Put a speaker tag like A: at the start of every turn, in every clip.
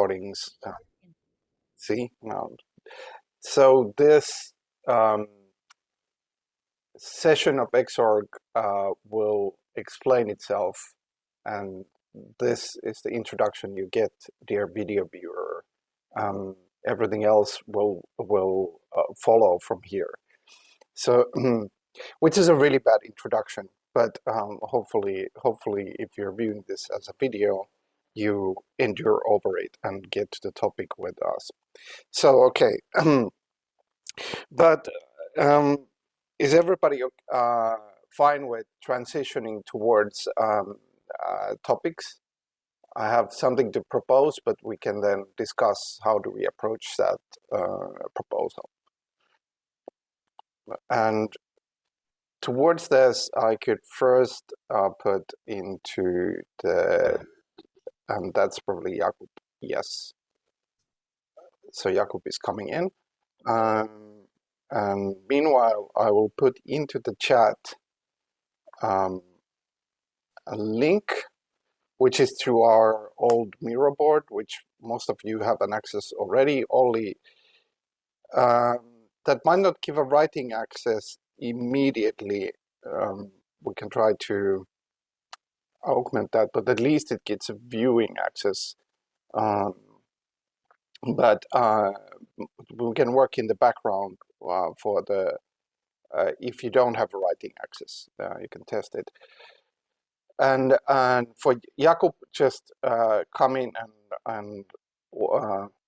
A: recordings. See now. So this session of XORG will explain itself, and this is the introduction you get, dear video viewer. Everything else will follow from here. So, which is a really bad introduction, but hopefully, if you're viewing this as a video, you endure over it and get to the topic with us. So, okay, but is everybody fine with transitioning towards topics? I have something to propose, but we can then discuss how do we approach that proposal. And towards this, I could first put into the, and that's probably Jakub, yes. So Jakub is coming in. And meanwhile, I will put into the chat a link, which is to our old Miro board, which most of you have an access already, only that might not give a writing access immediately. We can try to augment that, but at least it gets a viewing access. But we can work in the background for the, if you don't have a writing access, you can test it. And for Jakub, just come in and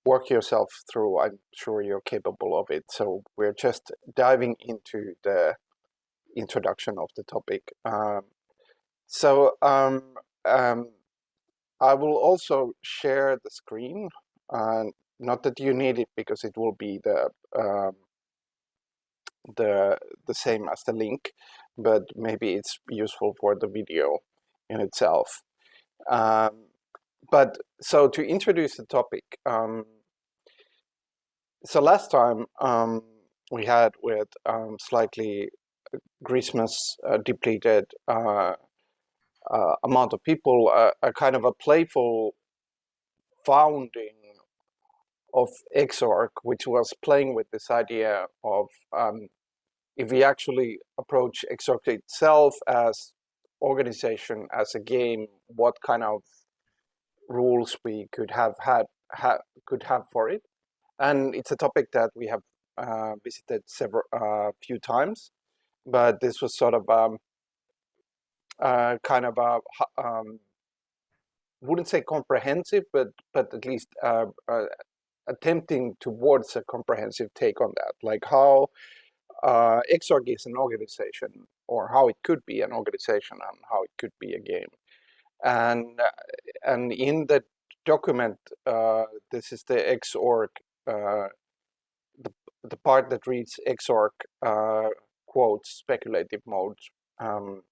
A: work yourself through. I'm sure you're capable of it. So we're just diving into the introduction of the topic. So I will also share the screen. Not that you need it, because it will be the same as the link, but maybe it's useful for the video in itself. But so to introduce the topic, so last time we had with slightly Christmas depleted amount of people, a kind of a playful founding of XORG, which was playing with this idea of if we actually approach XORG itself as organization, as a game, what kind of rules we could have for it. And it's a topic that we have visited few times, but this was sort of kind of a wouldn't say comprehensive, but at least attempting towards a comprehensive take on that, like how XORG is an organization, or how it could be an organization, and how it could be a game. And in the document, this is the XORG, the part that reads XORG quotes speculative mode, and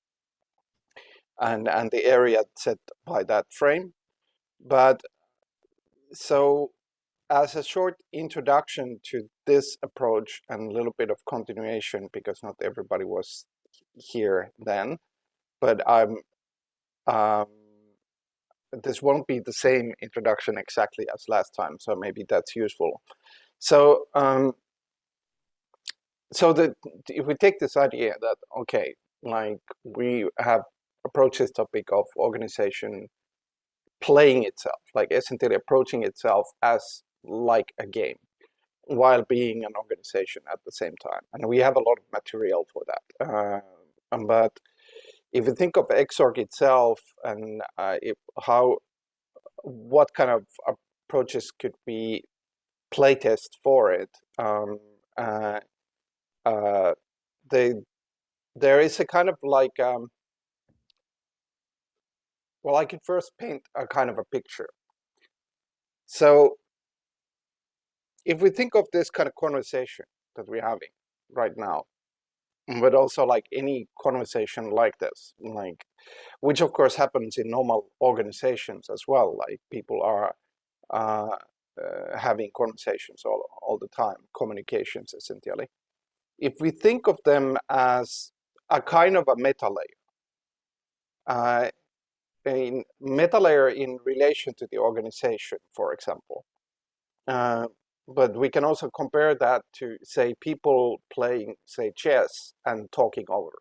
A: the area set by that frame. But so as a short introduction to this approach and a little bit of continuation, because not everybody was here then, but this won't be the same introduction exactly as last time, so maybe that's useful. So if we take this idea that, okay, like we have approached this topic of organization playing itself, like essentially approaching itself as like a game, while being an organization at the same time. And we have a lot of material for that. But if you think of XORG itself and what kind of approaches could be playtest for it, there is a kind of like, well, I could first paint a kind of a picture. So if we think of this kind of conversation that we're having right now, but also like any conversation like this, like, which of course happens in normal organizations as well, like people are having conversations all the time, communications essentially. If we think of them as a kind of a meta layer, in metalayer in relation to the organization, for example. But we can also compare that to, say, people playing, say, chess and talking over.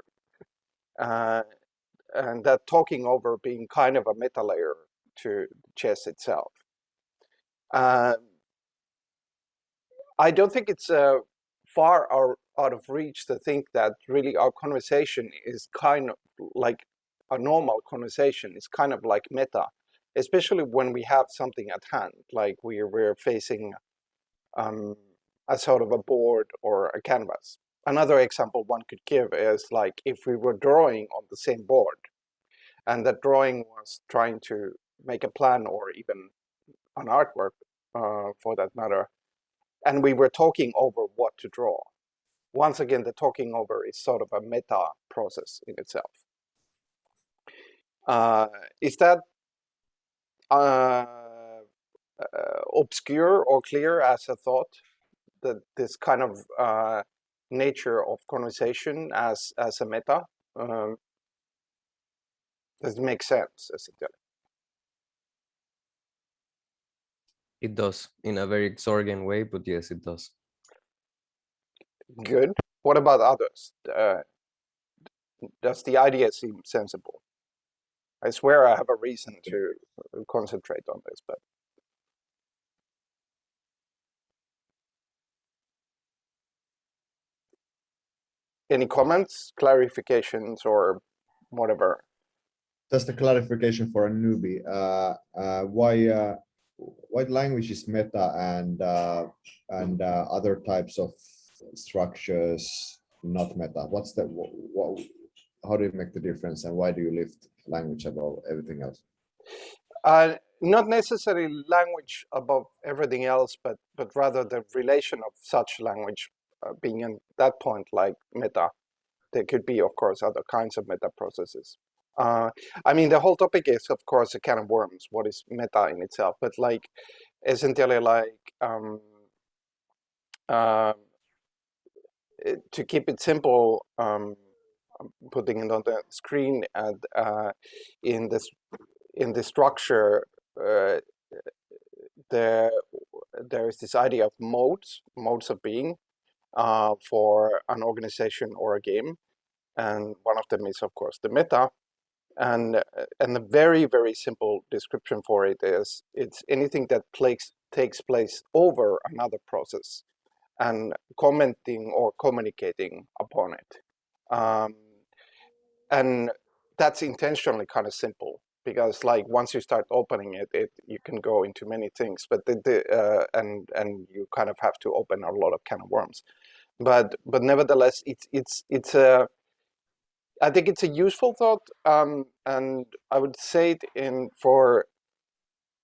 A: And that talking over being kind of a metalayer to chess itself. I don't think it's far out of reach to think that really our conversation is kind of like a normal conversation. It's kind of like meta, especially when we have something at hand, like we're facing a sort of a board or a canvas. Another example one could give is like if we were drawing on the same board, and that drawing was trying to make a plan or even an artwork for that matter, and we were talking over what to draw. Once again, the talking over is sort of a meta process in itself. Is that obscure or clear as a thought, that this kind of nature of conversation as a meta? Does it make sense, essentially?
B: It does, in a very XORG way, but yes, it does.
A: Good. What about others? Does the idea seem sensible? I swear I have a reason to concentrate on this, but any comments, clarifications, or whatever?
C: Just a clarification for a newbie. Why language is meta and other types of structures not meta? What's the how do you make the difference, and why do you lift language above everything else?
A: Not necessarily language above everything else, but rather the relation of such language being at that point like meta. There could be, of course, other kinds of meta processes. I mean, the whole topic is, of course, a can of worms. What is meta in itself? But like, essentially, like to keep it simple, putting it on the screen and in the structure, there is this idea of modes of being for an organization or a game, and one of them is, of course, the meta. And the very, very simple description for it is it's anything that takes place over another process and commenting or communicating upon it. And that's intentionally kind of simple, because like once you start opening it you can go into many things, but and you kind of have to open a lot of can of worms. But nevertheless, it's a I think it's a useful thought, and I would say it for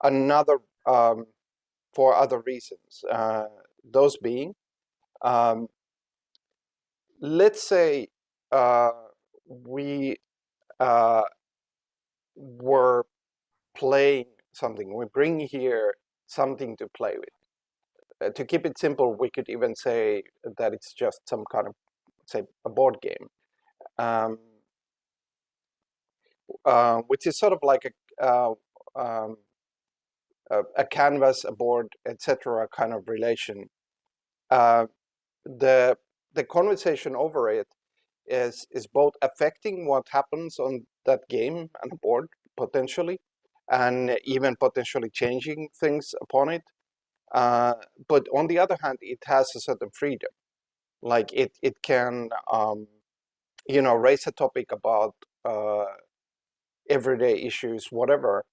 A: another for other reasons. Those being, let's say we were playing something. We bring here something to play with. To keep it simple, we could even say that it's just some kind of, say, a board game. Which is sort of like a canvas, a board, etc. kind of relation. The conversation over it is both affecting what happens on that game and the board potentially, and even potentially changing things upon it. But on the other hand, it has a certain freedom. Like it can raise a topic about everyday issues, whatever,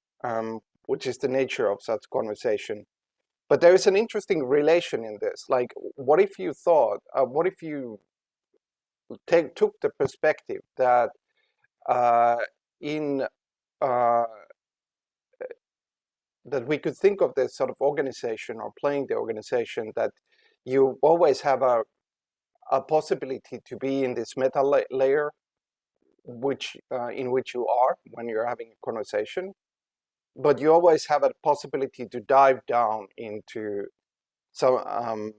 A: which is the nature of such conversation. But there is an interesting relation in this. Like, what if you thought, what if you took the perspective that that we could think of this sort of organization or playing the organization, that you always have a possibility to be in this meta layer, which in which you are when you're having a conversation, but you always have a possibility to dive down into some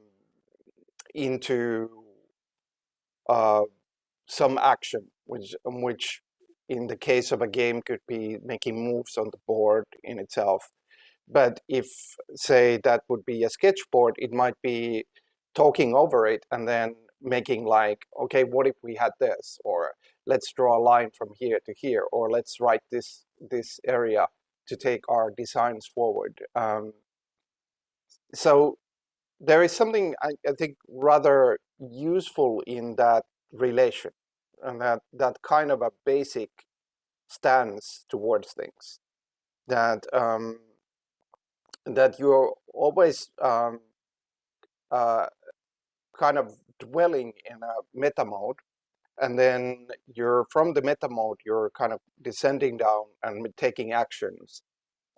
A: action, which in the case of a game, could be making moves on the board in itself. But if, say, that would be a sketchboard, it might be talking over it and then making like, okay, what if we had this? Or let's draw a line from here to here, or let's write this area to take our designs forward. So there is something I think rather useful in that relation, and that kind of a basic stance towards things, that that you're always kind of dwelling in a meta mode, and then you're from the meta mode, you're kind of descending down and taking actions,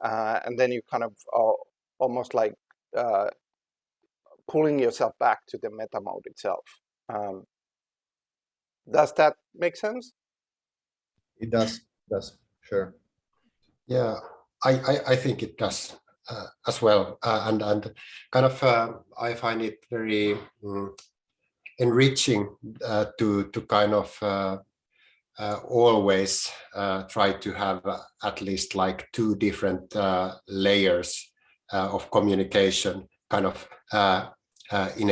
A: and then you kind of almost like pulling yourself back to the meta mode itself. Does that make sense?
C: It does, sure.
D: Yeah, I think it does as well, and kind of I find it very enriching to kind of always try to have at least like two different layers of communication, kind of in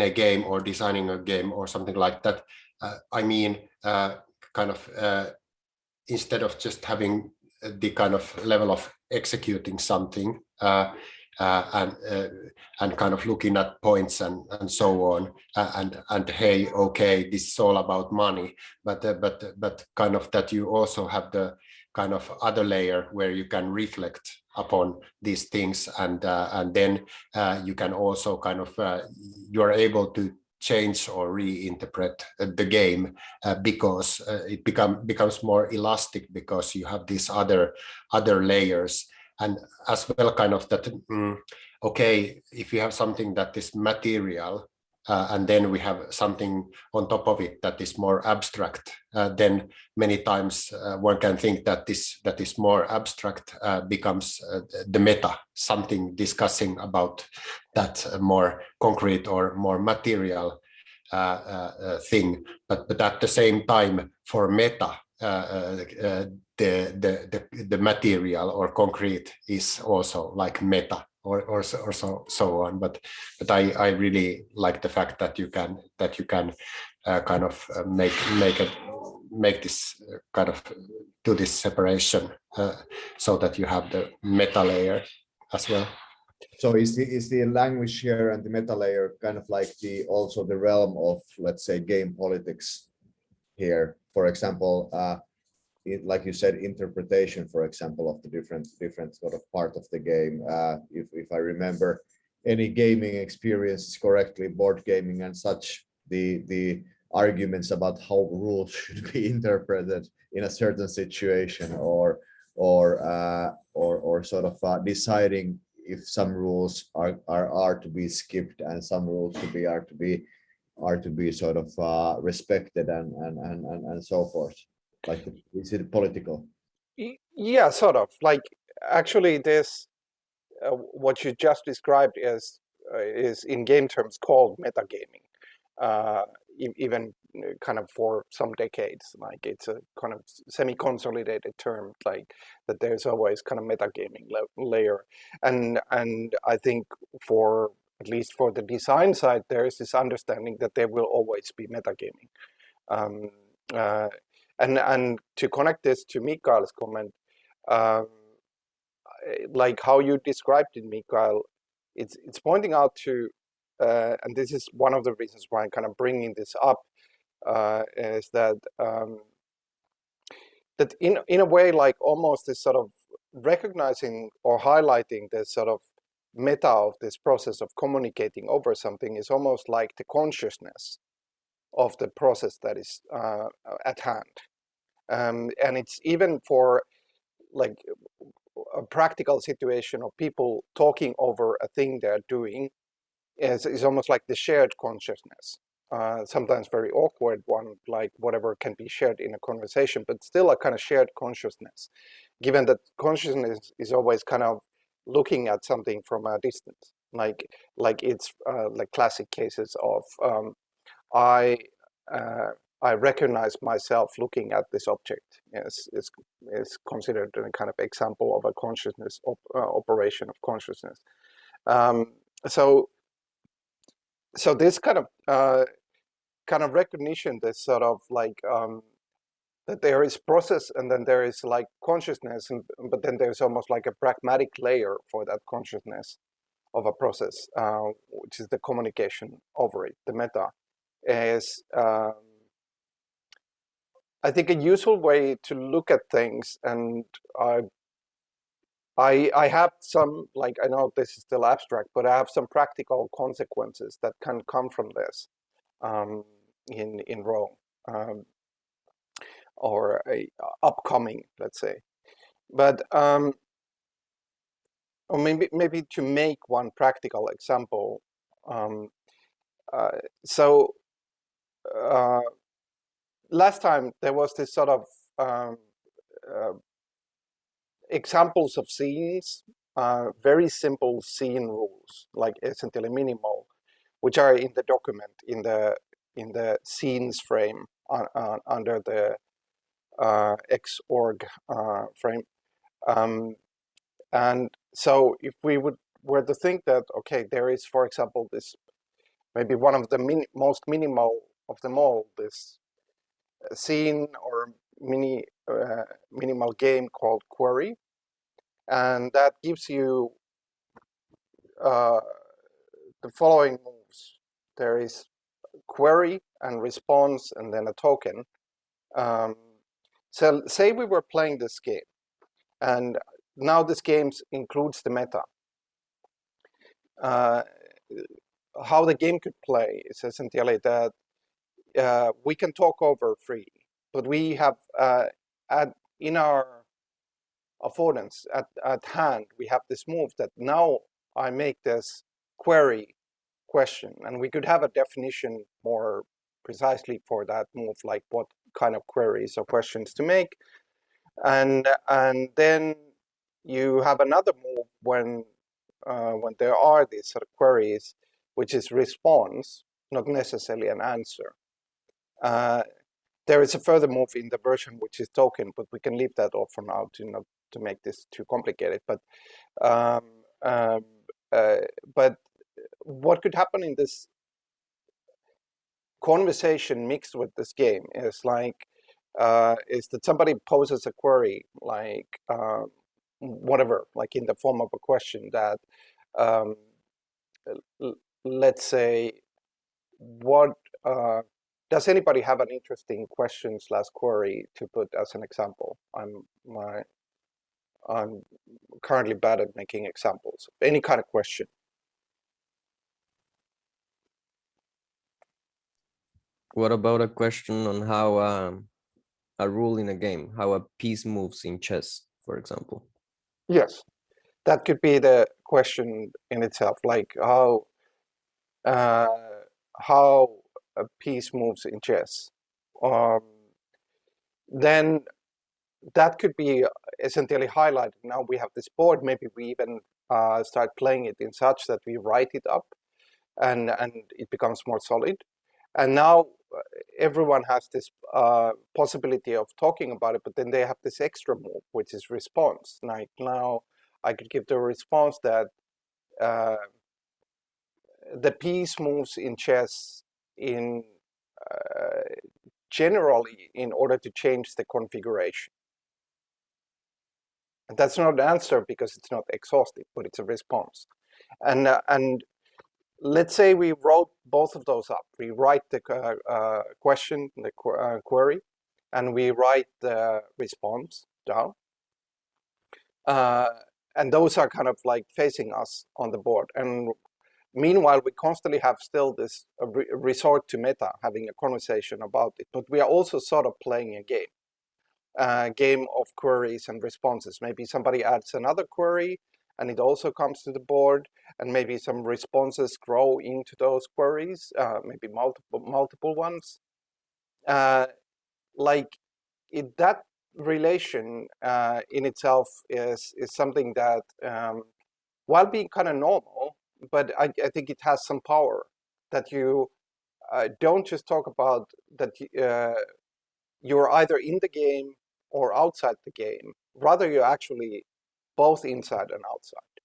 D: a game or designing a game or something like that. I mean, kind of instead of just having the kind of level of executing something and kind of looking at points and so on, and hey, okay, this is all about money, but kind of that you also have the kind of other layer where you can reflect upon these things, and then you can also kind of you are able to change or reinterpret the game because it becomes more elastic because you have these other layers. And as well, kind of that, okay, if you have something that is material, and then we have something on top of it that is more abstract, then many times one can think that that is more abstract becomes the meta, something discussing about that more concrete or more material thing. But at the same time, for meta, the material or concrete is also like meta or so on. But I really like the fact that you can kind of make this kind of do this separation so that you have the meta layer as well.
C: So is the language here and the meta layer kind of like also the realm of, let's say, game politics here? For example, like you said, interpretation, for example, of the different sort of part of the game. If I remember any gaming experiences correctly, board gaming and such, the arguments about how rules should be interpreted in a certain situation, or sort of deciding if some rules are to be skipped and some rules are to be sort of respected and so forth. Like, is it political?
A: Yeah, sort of. Like, actually, this what you just described is in game terms called metagaming. Even kind of for some decades, like it's a kind of semi-consolidated term, like that there's always kind of metagaming layer, and I think for at least for the design side, there is this understanding that there will always be metagaming. And to connect this to Mikael's comment, like how you described it, Mikael, it's pointing out to, and this is one of the reasons why I'm kind of bringing this up, is that that in a way, like almost this sort of recognizing or highlighting this sort of meta of this process of communicating over something is almost like the consciousness of the process that is at hand. And it's even for like a practical situation of people talking over a thing they're doing is almost like the shared consciousness. Sometimes very awkward one, like whatever can be shared in a conversation, but still a kind of shared consciousness, given that consciousness is always kind of looking at something from a distance. Like it's like classic cases of I I recognize myself looking at this object is considered a kind of example of a consciousness operation of consciousness. So this kind of recognition, this sort of like that there is process and then there is like consciousness, but then there's almost like a pragmatic layer for that consciousness of a process, which is the communication over it, the meta, is I think a useful way to look at things. And I have some, like, I know this is still abstract, but I have some practical consequences that can come from this in Rome, or upcoming, let's say. But or maybe to make one practical example. So last time there was this sort of examples of scenes, very simple scene rules, like essentially minimal, which are in the document in the scenes frame under the XORG frame. And so if we were to think that, okay, there is, for example, this maybe one of the most minimal of them all, this scene or minimal game called query, and that gives you the following moves. There is query and response and then a token. So say we were playing this game, and now this game includes the meta. How the game could play is essentially that we can talk over freely, but we have in our affordance at hand, we have this move that now I make this query question, and we could have a definition more precisely for that move, like what kind of queries or questions to make, and then you have another move when there are these sort of queries, which is response, not necessarily an answer. There is a further move in the version which is token, but we can leave that off for now to not to make this too complicated. But what could happen in this conversation mixed with this game is like is that somebody poses a query, like whatever, like in the form of a question that let's say, what does anybody have an interesting question / query to put as an example? I'm currently bad at making examples. Any kind of question.
B: What about a question on how a rule in a game, how a piece moves in chess, for example?
A: Yes, that could be the question in itself, like how a piece moves in chess. Then that could be essentially highlighted. Now we have this board, maybe we even start playing it in such that we write it up and it becomes more solid. And now everyone has this possibility of talking about it, but then they have this extra move, which is response. Like now I could give the response that the piece moves in chess in generally in order to change the configuration. And that's not an answer because it's not exhaustive, but it's a response. And let's say we wrote both of those up. We write the question, the query, and we write the response down. And those are kind of like facing us on the board. And meanwhile, we constantly have still this resort to meta, having a conversation about it. But we are also sort of playing a game of queries and responses. Maybe somebody adds another query, and it also comes to the board, and maybe some responses grow into those queries, maybe multiple ones. Like that relation in itself is something that, while being kind of normal, but I think it has some power that you don't just talk about that you're either in the game or outside the game. Rather, you're actually both inside and outside.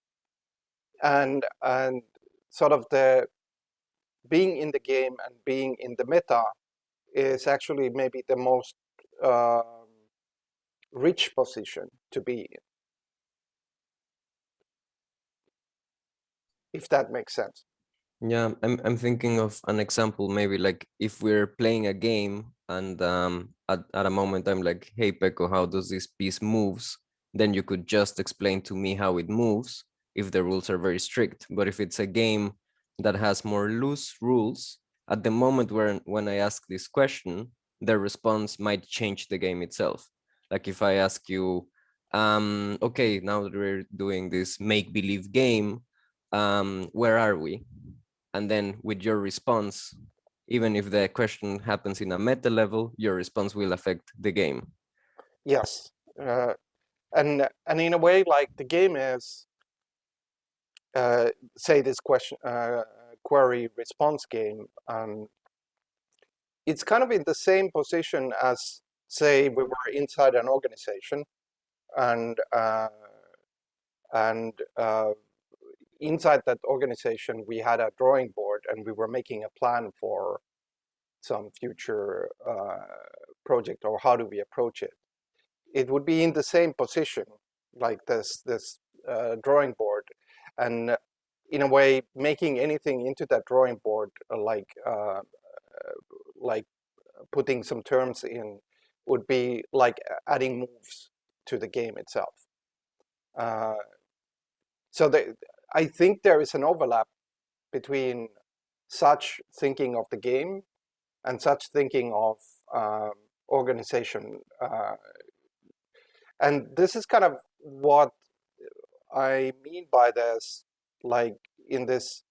A: And sort of the being in the game and being in the meta is actually maybe the most rich position to be in, if that makes sense.
B: Yeah, I'm thinking of an example, maybe like if we're playing a game and at a moment I'm like, hey Pekko, how does this piece moves? Then you could just explain to me how it moves if the rules are very strict. But if it's a game that has more loose rules, at the moment when I ask this question, the response might change the game itself. Like if I ask you, okay, now that we're doing this make-believe game, where are we? And then with your response, even if the question happens in a meta level, your response will affect the game.
A: Yes, and in a way, like the game is, say this question query response game. It's kind of in the same position as, say, we were inside an organization, and inside that organization we had a drawing board, and we were making a plan for some future project, or how do we approach it. It would be in the same position, like this drawing board, and in a way making anything into that drawing board, like putting some terms in, would be like adding moves to the game itself. So I think there is an overlap between such thinking of the game and such thinking of organization. And this is kind of what I mean by this, like in this,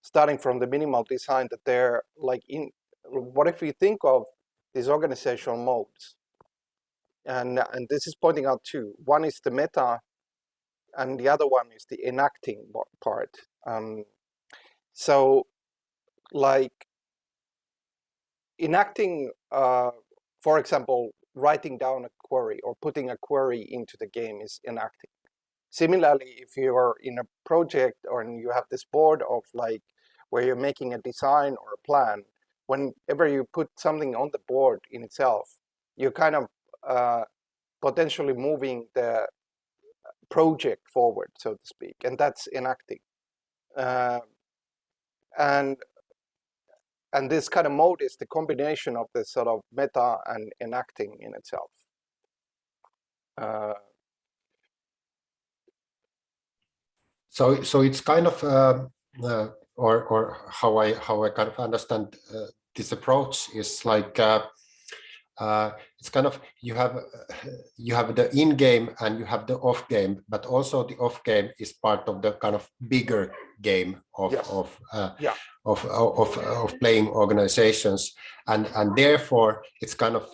A: starting from the minimal design, that they're like in, what if you think of these organizational modes? And this is pointing out two. One is the meta, and the other one is the enacting part. So like enacting, for example, writing down a query or putting a query into the game is enacting. Similarly, if you are in a project or you have this board of like where you're making a design or a plan, whenever you put something on the board in itself, you're kind of potentially moving the project forward, so to speak, and that's enacting. And this kind of mode is the combination of this sort of meta and enacting in itself.
D: So it's kind of or how I kind of understand this approach is like it's kind of you have the in game and you have the off game, but also the off game is part of the kind of bigger game of
A: Yes.
D: of playing organizations, and therefore it's kind of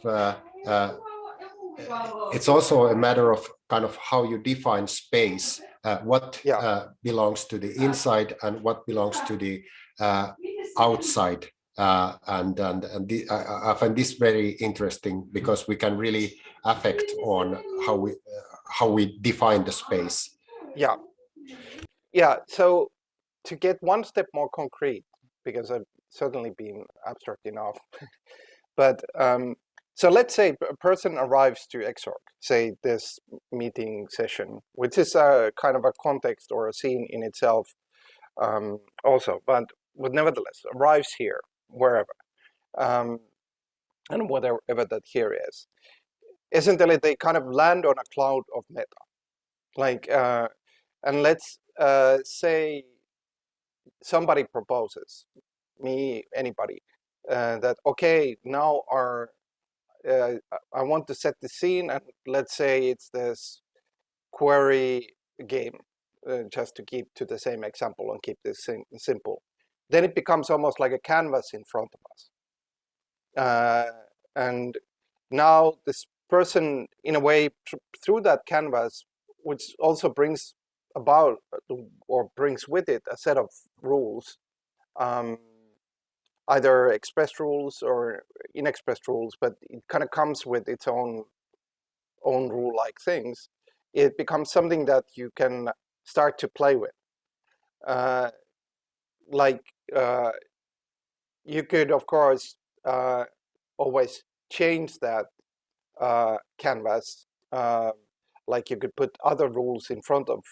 D: it's also a matter of kind of how you define space, what belongs to the inside and what belongs to the outside. And I find this very interesting because we can really affect on how we define the space.
A: Yeah. So to get one step more concrete, because I've certainly been abstract enough, but so let's say a person arrives to XORG, say this meeting session, which is a kind of a context or a scene in itself also, but nevertheless arrives here, wherever, and whatever that here is. Essentially, they kind of land on a cloud of meta. Like, and let's say somebody proposes, me, anybody, that, okay, now I want to set the scene, and let's say it's this query game, just to keep to the same example and keep this simple. Then it becomes almost like a canvas in front of us. And now this person, in a way, through that canvas, which also brings about or brings with it a set of rules, either express rules or inexpressed rules, but it kind of comes with its own rule-like things, it becomes something that you can start to play with. You could, of course, always change that canvas. Like you could put other rules in front of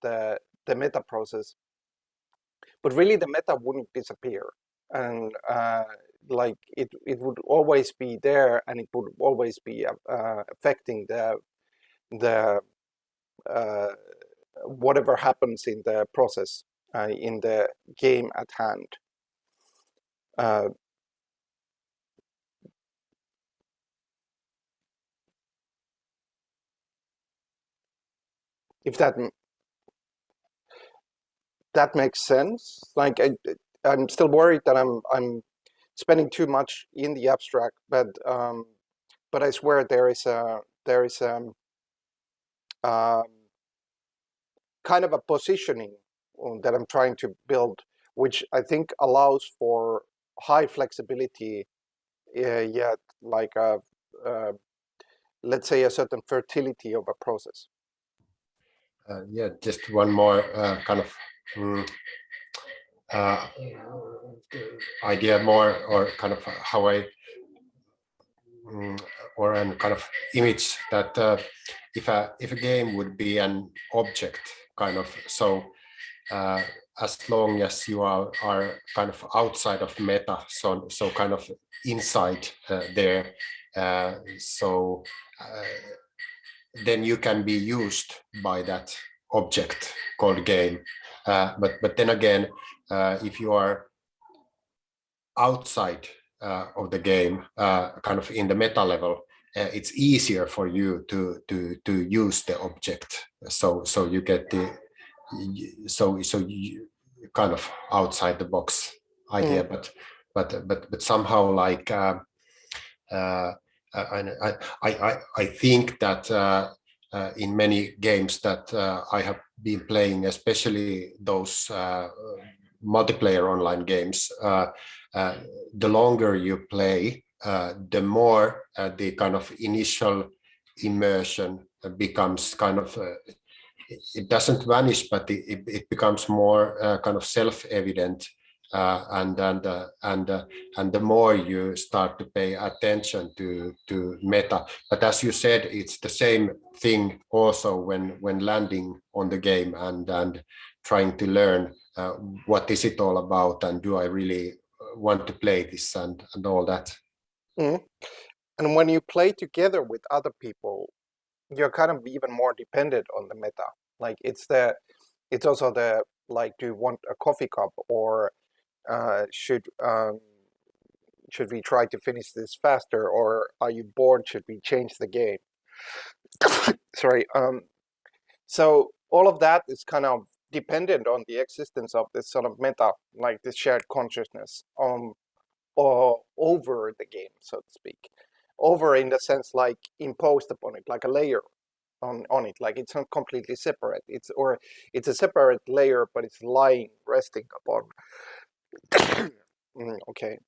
A: the meta process, but really the meta wouldn't disappear, and like it would always be there, and it would always be affecting the whatever happens in the process in the game at hand. If that makes sense. Like I'm still worried that I'm spending too much in the abstract, but I swear there is kind of a positioning that I'm trying to build, which I think allows for high flexibility, yet like let's say a certain fertility of a process.
D: Yeah, just one more kind of idea more, or kind of how I or an kind of image that if a game would be an object, kind of, so as long as you are kind of outside of meta, so kind of inside there, so then you can be used by that object called game. But then again, if you are outside of the game, kind of in the meta level, it's easier for you to use the object. So you get the so you kind of outside the box idea, but somehow like I think that in many games that I have been playing, especially those multiplayer online games, the longer you play, the more the kind of initial immersion becomes kind of it doesn't vanish, but it becomes more kind of self-evident, and the more you start to pay attention to meta. But as you said, it's the same thing also when landing on the game and trying to learn what is it all about, and do I really want to play this, and all that.
A: Mm-hmm. And when you play together with other people, you're kind of even more dependent on the meta. Like it's also the, like, do you want a coffee cup, or should we try to finish this faster, or are you bored, should we change the game? Sorry. So all of that is kind of dependent on the existence of this sort of meta, like this shared consciousness or over the game, so to speak. Over in the sense like imposed upon it, like a layer on it, like it's not completely separate. It's a separate layer, but it's lying, resting upon. Okay.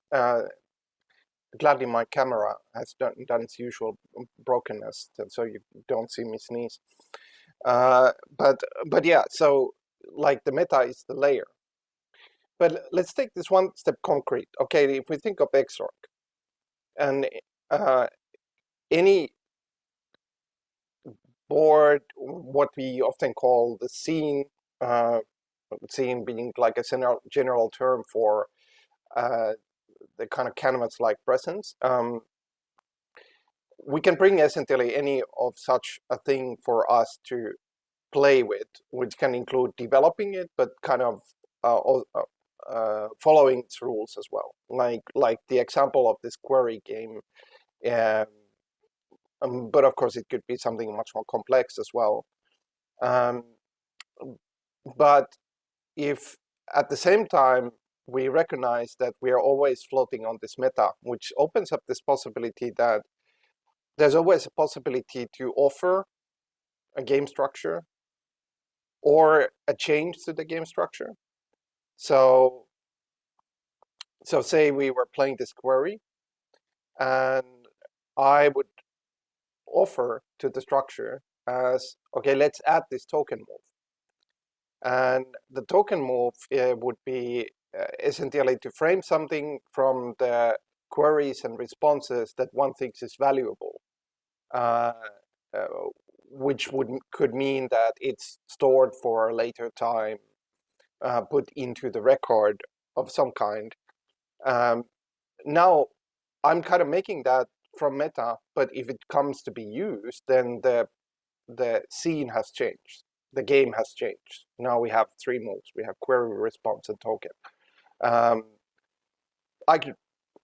A: Gladly, my camera has done its usual brokenness, so you don't see me sneeze. But yeah, so like the meta is the layer. But let's take this one step concrete. Okay, if we think of XORG, and any board, what we often call the scene, scene being like a general term for the kind of canvas-like presence, we can bring essentially any of such a thing for us to play with, which can include developing it, but kind of following its rules as well. Like the example of this query game, but of course it could be something much more complex as well. But if at the same time we recognize that we are always floating on this meta, which opens up this possibility that there's always a possibility to offer a game structure or a change to the game structure. So say we were playing this query, and I would offer to the structure as, okay, let's add this token move. And the token move would be essentially to frame something from the queries and responses that one thinks is valuable, which could mean that it's stored for a later time, put into the record of some kind. Now, I'm kind of making that from meta, but if it comes to be used, then the scene has changed. The game has changed. Now we have three moves. We have query, response, and token. I could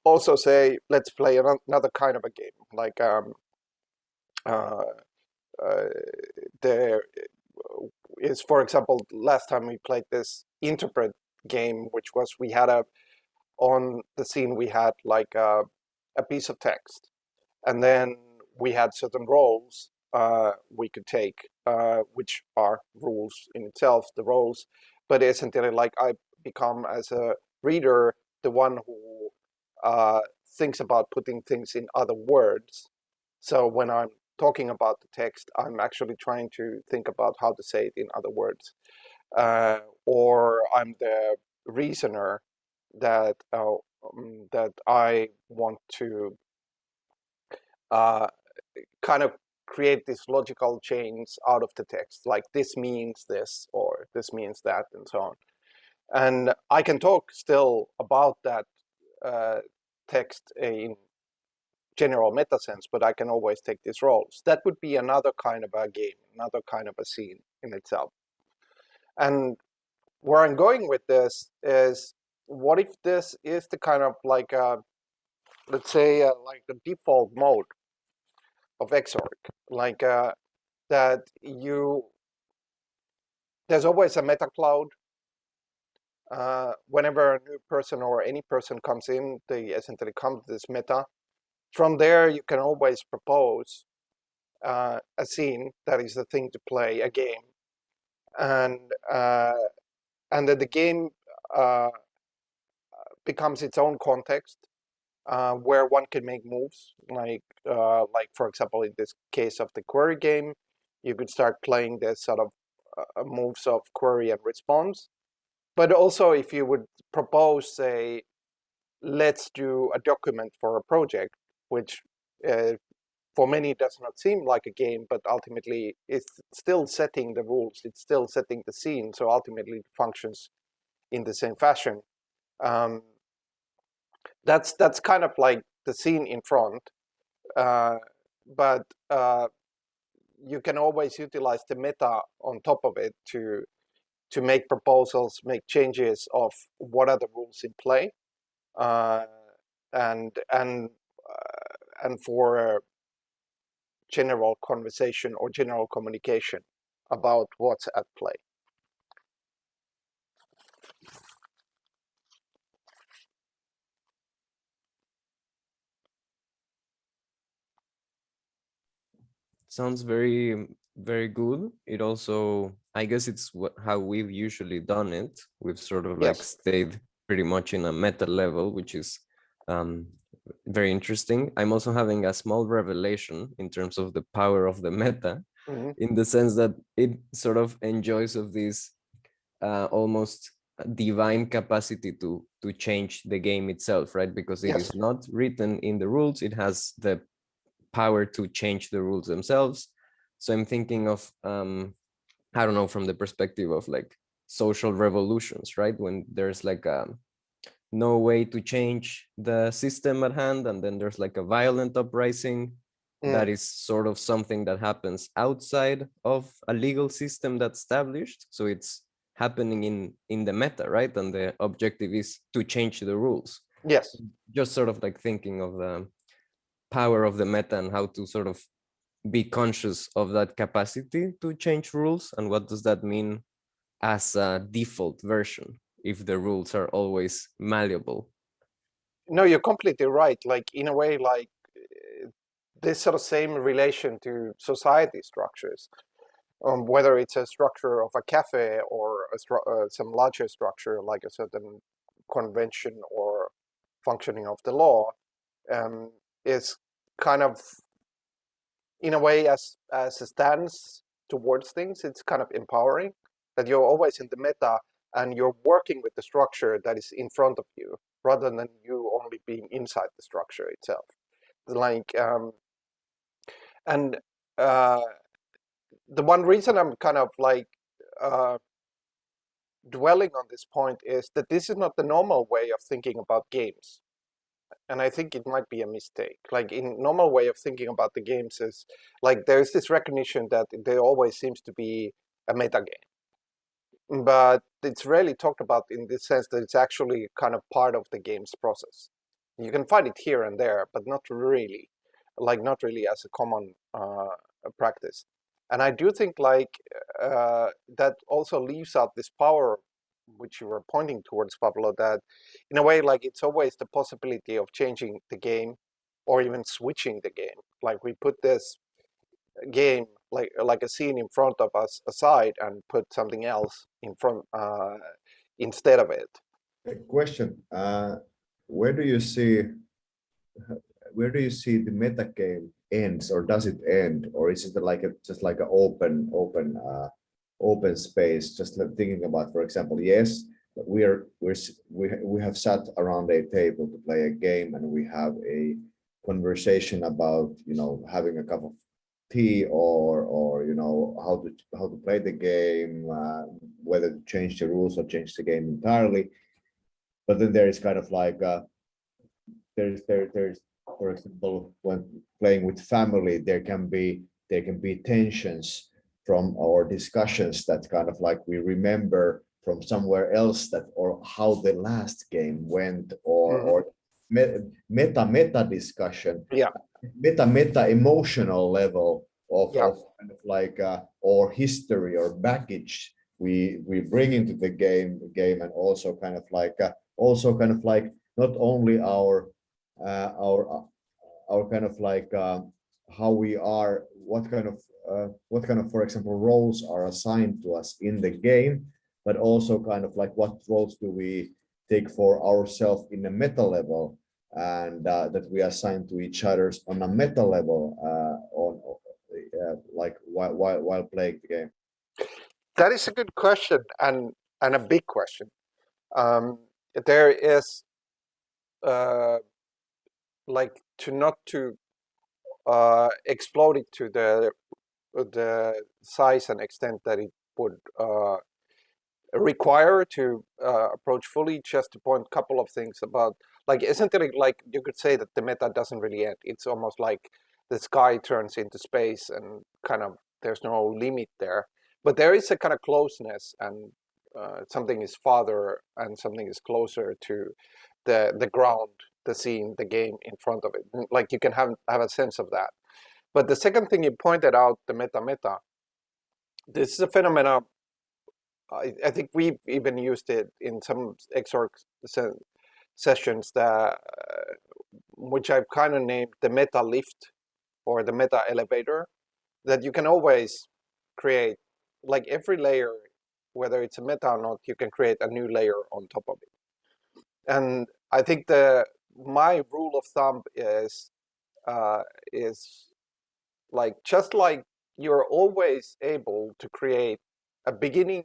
A: also say, let's play another kind of a game, like there is, for example, last time we played this interpret game, which was we had on the scene we had like a piece of text, and then we had certain roles we could take, which are rules in itself, the roles, but essentially like I become as a reader the one who thinks about putting things in other words. So when I'm talking about the text, I'm actually trying to think about how to say it in other words. Or I'm the reasoner that that I want to kind of create these logical chains out of the text, like this means this or this means that, and so on. And I can talk still about that text in general meta sense, but I can always take these roles. That would be another kind of a game, another kind of a scene in itself. And where I'm going with this is, what if this is the kind of like let's say like the default mode of XORG, like that there's always a meta cloud. Whenever a new person or any person comes in, they essentially come to this meta. From there, you can always propose a scene that is the thing to play, a game, and then the game becomes its own context, where one can make moves, like for example, in this case of the query game, you could start playing this sort of moves of query and response. But also, if you would propose, say, let's do a document for a project, which for many does not seem like a game, but ultimately it's still setting the rules, it's still setting the scene, so ultimately it functions in the same fashion. That's kind of like the scene in front, but you can always utilize the meta on top of it to make proposals, make changes of what are the rules in play, and for general conversation or general communication about what's at play.
B: Sounds very, very good. It also, I guess it's how we've usually done it. We've sort of like
A: Yes.
B: stayed pretty much in a meta level, which is very interesting. I'm also having a small revelation in terms of the power of the meta, in the sense that it sort of enjoys of this almost divine capacity to change the game itself, right? Because it
A: Yes.
B: is not written in the rules, it has the power to change the rules themselves. So I'm thinking of I don't know, from the perspective of like social revolutions, right? When there's like no way to change the system at hand, and then there's like a violent uprising that is sort of something that happens outside of a legal system that's established. So it's happening in the meta, right? And the objective is to change the rules.
A: Yes.
B: Just sort of like thinking of the power of the meta and how to sort of be conscious of that capacity to change rules, and what does that mean as a default version if the rules are always malleable.
A: No, you're completely right. Like in a way, like this sort of same relation to society structures. whether it's a structure of a cafe or some larger structure like a certain convention or functioning of the law, is kind of, in a way, as a stance towards things, it's kind of empowering that you're always in the meta and you're working with the structure that is in front of you rather than you only being inside the structure itself. Like, and the one reason I'm kind of like dwelling on this point is that this is not the normal way of thinking about games. And I think it might be a mistake. Like, in normal way of thinking about the games is like there's this recognition that there always seems to be a meta game, but it's rarely talked about in the sense that it's actually kind of part of the game's process. You can find it here and there, but not really, like not really as a common practice. And I do think like that also leaves out this power which you were pointing towards, Pablo, that in a way, like it's always the possibility of changing the game or even switching the game. Like we put this game, like a scene in front of us aside and put something else in front instead of it.
C: A question, where do you see the meta game ends, or does it end, or is it like just like an open space? Just like thinking about, for example, yes, we have sat around a table to play a game, and we have a conversation about, you know, having a cup of tea, or you know, how to play the game, whether to change the rules or change the game entirely. But then there is kind of like there's for example, when playing with family, there can be tensions from our discussions that kind of like we remember from somewhere else, that, or how the last game went, or meta discussion, meta emotional level of kind of like or history or baggage we bring into the game, and also kind of like not only our kind of like how we are, what kind of, for example, roles are assigned to us in the game, but also kind of like what roles do we take for ourselves in a meta level, and that we assign to each other's on a meta level like while playing the game.
A: That is a good question, and a big question. There is like not to explode it to the size and extent that it would require to approach fully. Just to point a couple of things about, like, isn't it like you could say that the meta doesn't really end? It's almost like the sky turns into space and kind of there's no limit there. But there is a kind of closeness, and something is farther and something is closer to the ground, the scene, the game in front of it. Like you can have a sense of that. But the second thing you pointed out, the meta, this is a phenomenon. I think we've even used it in some XORG sessions that which I've kind of named the meta lift or the meta elevator, that you can always create, like every layer, whether it's a meta or not, you can create a new layer on top of it. And I think my rule of thumb is like, just like you're always able to create a beginning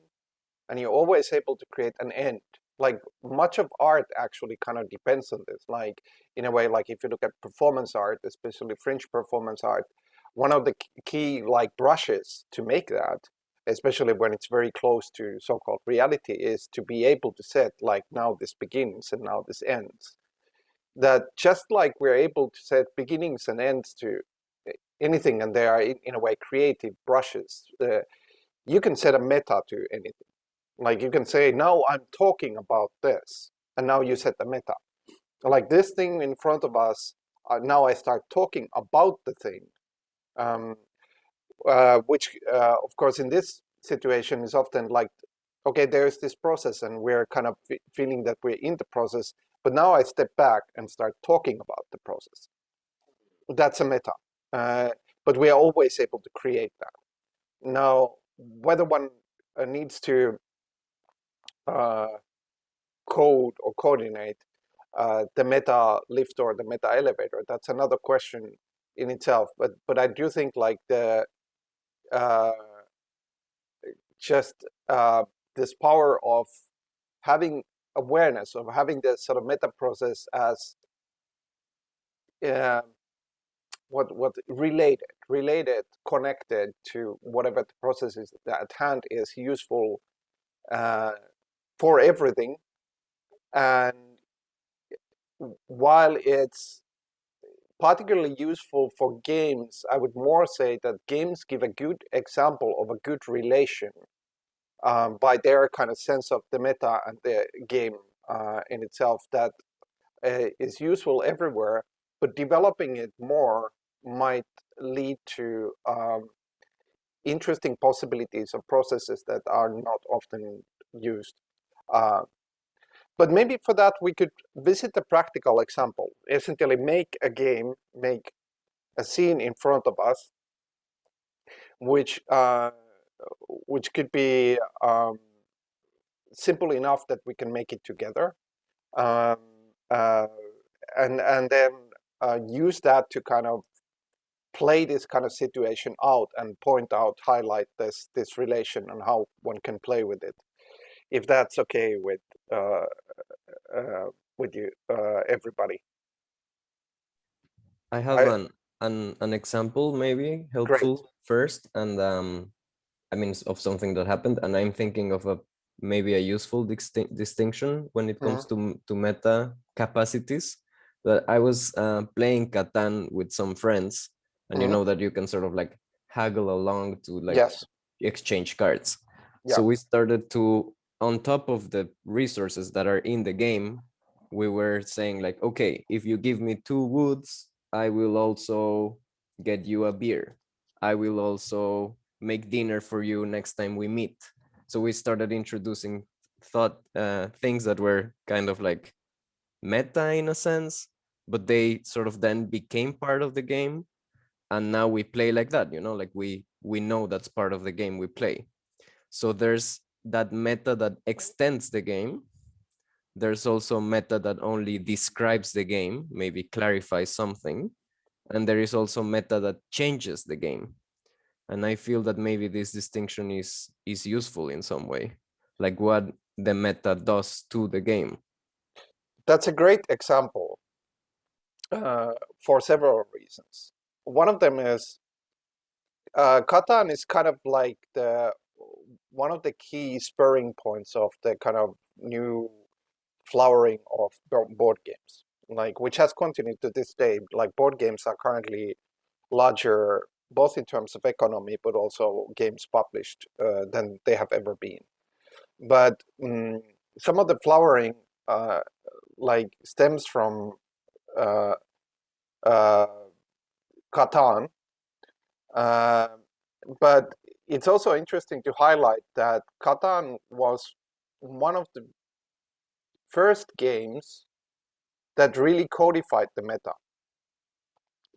A: and you're always able to create an end. Like much of art actually kind of depends on this. Like in a way, like if you look at performance art, especially French performance art, one of the key like brushes to make that, especially when it's very close to so-called reality, is to be able to set like, now this begins and now this ends. That just like we're able to set beginnings and ends to anything, and they are in a way creative brushes, you can set a meta to anything. Like you can say, now I'm talking about this, and now you set the meta. Like this thing in front of us, now I start talking about the thing, which of course in this situation is often like, okay, there's this process and we're kind of feeling that we're in the process, but now I step back and start talking about the process. That's a meta, but we are always able to create that. Now, whether one needs to code or coordinate the meta lift or the meta elevator, that's another question in itself. But I do think like the just this power of having awareness of having this sort of meta process as what related, connected to whatever the process is at hand is useful for everything. And while it's particularly useful for games, I would more say that games give a good example of a good relation by their kind of sense of the meta and the game in itself that is useful everywhere, but developing it more might lead to interesting possibilities of processes that are not often used. But maybe for that, we could visit a practical example, essentially make a game, make a scene in front of us, which could be simple enough that we can make it together, and then use that to kind of play this kind of situation out and point out, highlight this relation and how one can play with it, if that's okay with you, everybody.
B: I have an example maybe
A: Great.
B: helpful first, and I mean of something that happened, and I'm thinking of maybe a useful distinction when it comes to meta capacities. That I was playing Katan with some friends, and you know that you can sort of like haggle along to like
A: Yes.
B: exchange cards.
A: Yeah.
B: So we started to, on top of the resources that are in the game, we were saying like, okay, if you give me 2 woods, I will also get you a beer. I will also make dinner for you next time we meet. So we started introducing things that were kind of like meta in a sense, but they sort of then became part of the game. And now we play like that, you know, like we know that's part of the game we play. So there's that meta that extends the game. There's also meta that only describes the game, maybe clarifies something. And there is also meta that changes the game. And I feel that maybe this distinction is useful in some way, like what the meta does to the game.
A: That's a great example for several reasons. One of them is Katan is kind of like one of the key spurring points of the kind of new flowering of board games, like which has continued to this day. Like board games are currently larger, both in terms of economy, but also games published than they have ever been. But some of the flowering like stems from Katan, but it's also interesting to highlight that Katan was one of the first games that really codified the meta.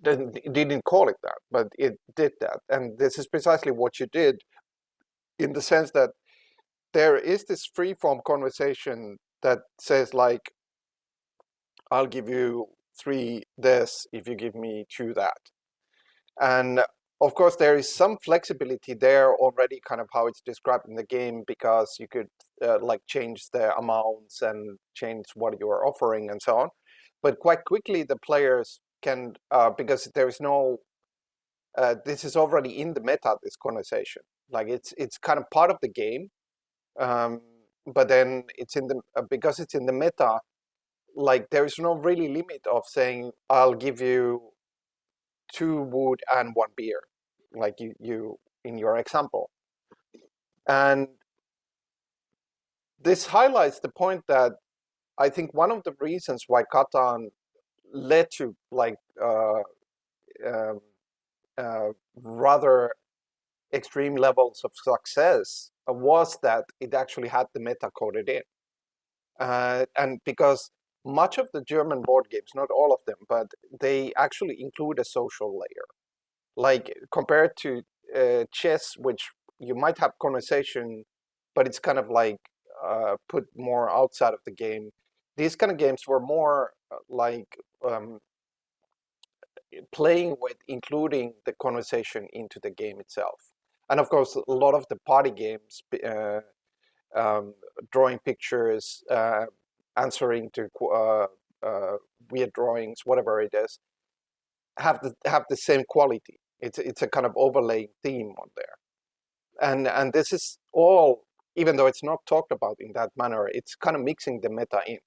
A: It didn't call it that, but it did that. And this is precisely what you did, in the sense that there is this free-form conversation that says like, I'll give you 3 this if you give me 2 that. And of course, there is some flexibility there already, kind of how it's described in the game, because you could like change the amounts and change what you are offering and so on. But quite quickly, the players can, because there is no, this is already in the meta, this conversation. Like it's kind of part of the game, but then it's in the, because it's in the meta, like there is no really limit of saying, I'll give you 2 wood and 1 beer, like you in your example. And this highlights the point that I think one of the reasons why Katan led to like rather extreme levels of success was that it actually had the meta coded in. And because much of the German board games, not all of them, but they actually include a social layer. Like compared to chess, which you might have conversation, but it's kind of like put more outside of the game. These kind of games were more like playing with including the conversation into the game itself. And of course, a lot of the party games, drawing pictures, answering to weird drawings, whatever it is, have the same quality. It's a kind of overlaying theme on there, and this is all, even though it's not talked about in that manner, it's kind of mixing the meta in,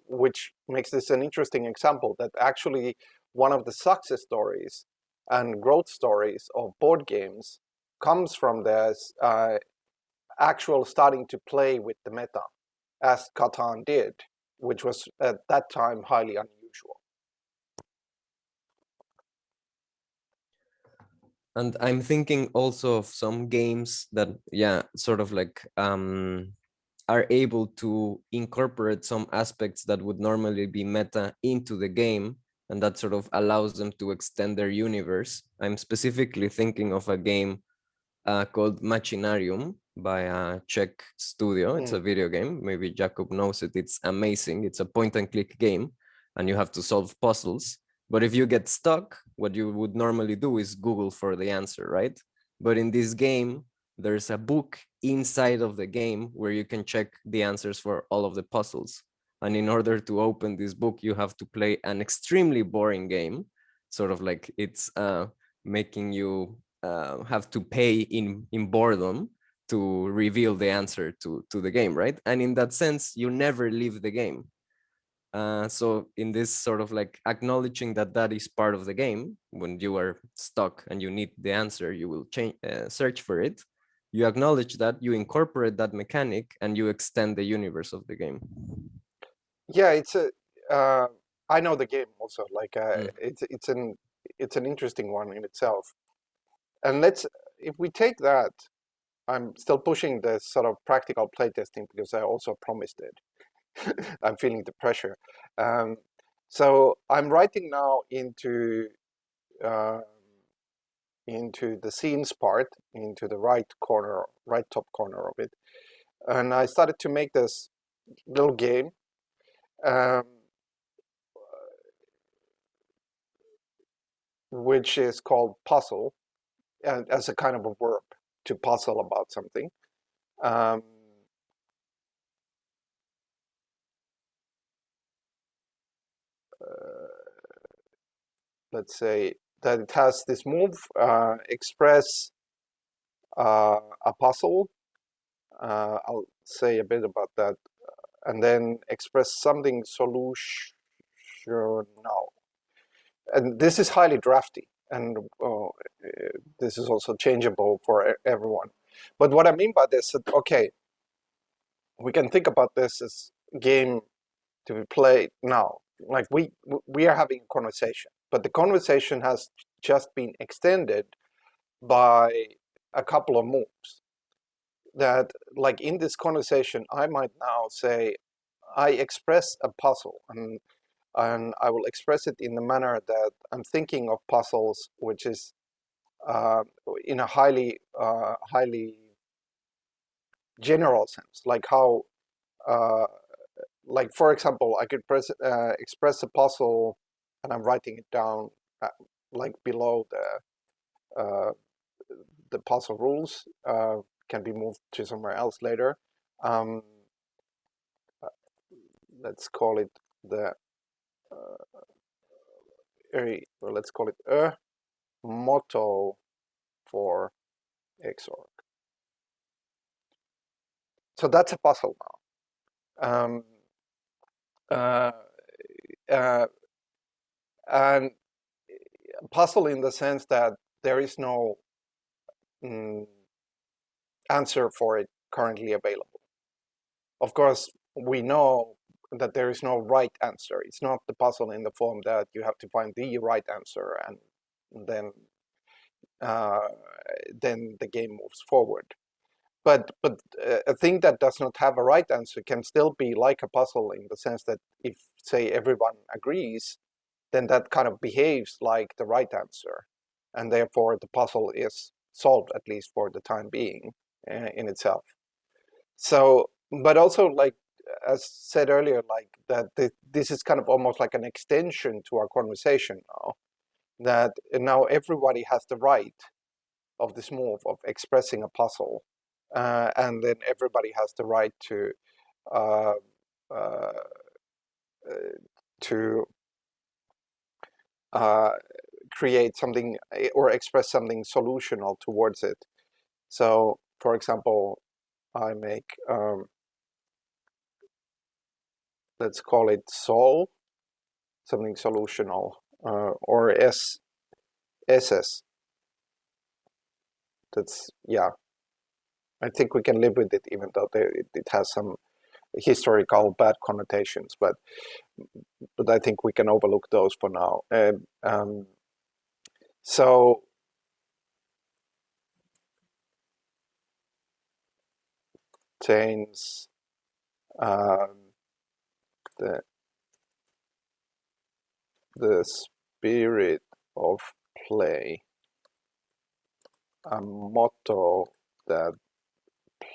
A: which makes this an interesting example that actually one of the success stories and growth stories of board games comes from this actual starting to play with the meta, as Katan did, which was at that time highly unusual.
B: And I'm thinking also of some games that, yeah, sort of like are able to incorporate some aspects that would normally be meta into the game, and that sort of allows them to extend their universe. I'm specifically thinking of a game called Machinarium by a Czech studio. It's a video game. Maybe Jacob knows it. It's amazing. It's a point and click game, and you have to solve puzzles. But if you get stuck, what you would normally do is Google for the answer, right? But in this game, there's a book inside of the game where you can check the answers for all of the puzzles. And in order to open this book, you have to play an extremely boring game, sort of like it's making you have to pay in boredom to reveal the answer to the game, right? And in that sense, you never leave the game. So in this sort of like acknowledging that that is part of the game, when you are stuck and you need the answer, you will search for it. You acknowledge that, you incorporate that mechanic, and you extend the universe of the game.
A: Yeah, it's a. I know the game also. Like it's an interesting one in itself. And if we take that, I'm still pushing this sort of practical playtesting because I also promised it. I'm feeling the pressure. So I'm writing now into the scenes part, into the right top corner of it, and I started to make this little game. Which is called puzzle, as a kind of a verb, to puzzle about something. Let's say that it has this move, express a puzzle. I'll say a bit about that, and then express something solutional. And this is highly drafty, and this is also changeable for everyone. But what I mean by this is, okay, we can think about this as a game to be played now. Like we are having a conversation, but the conversation has just been extended by a couple of moves. That, like in this conversation, I might now say, I express a puzzle, and I will express it in the manner that I'm thinking of puzzles, which is in a highly general sense, like how, like for example, I could express a puzzle, and I'm writing it down like below the puzzle rules. Can be moved to somewhere else later. Let's call it the let's call it a motto for XORG. So that's a puzzle now. And puzzle in the sense that there is no answer for it currently available. Of course, we know that there is no right answer. It's not the puzzle in the form that you have to find the right answer and then the game moves forward. But a thing that does not have a right answer can still be like a puzzle in the sense that if, say, everyone agrees, then that kind of behaves like the right answer, and therefore the puzzle is solved, at least for the time being, in itself. So, but also, like as said earlier, like that this is kind of almost like an extension to our conversation now, that now everybody has the right of this move of expressing a puzzle, and then everybody has the right to uh, uh, to create something or express something solutional towards it. So, for example, I make let's call it sol, something solutional, or SS. That's, yeah, I think we can live with it, even though it has some historical bad connotations, but I think we can overlook those for now. So contains the spirit of play, a motto that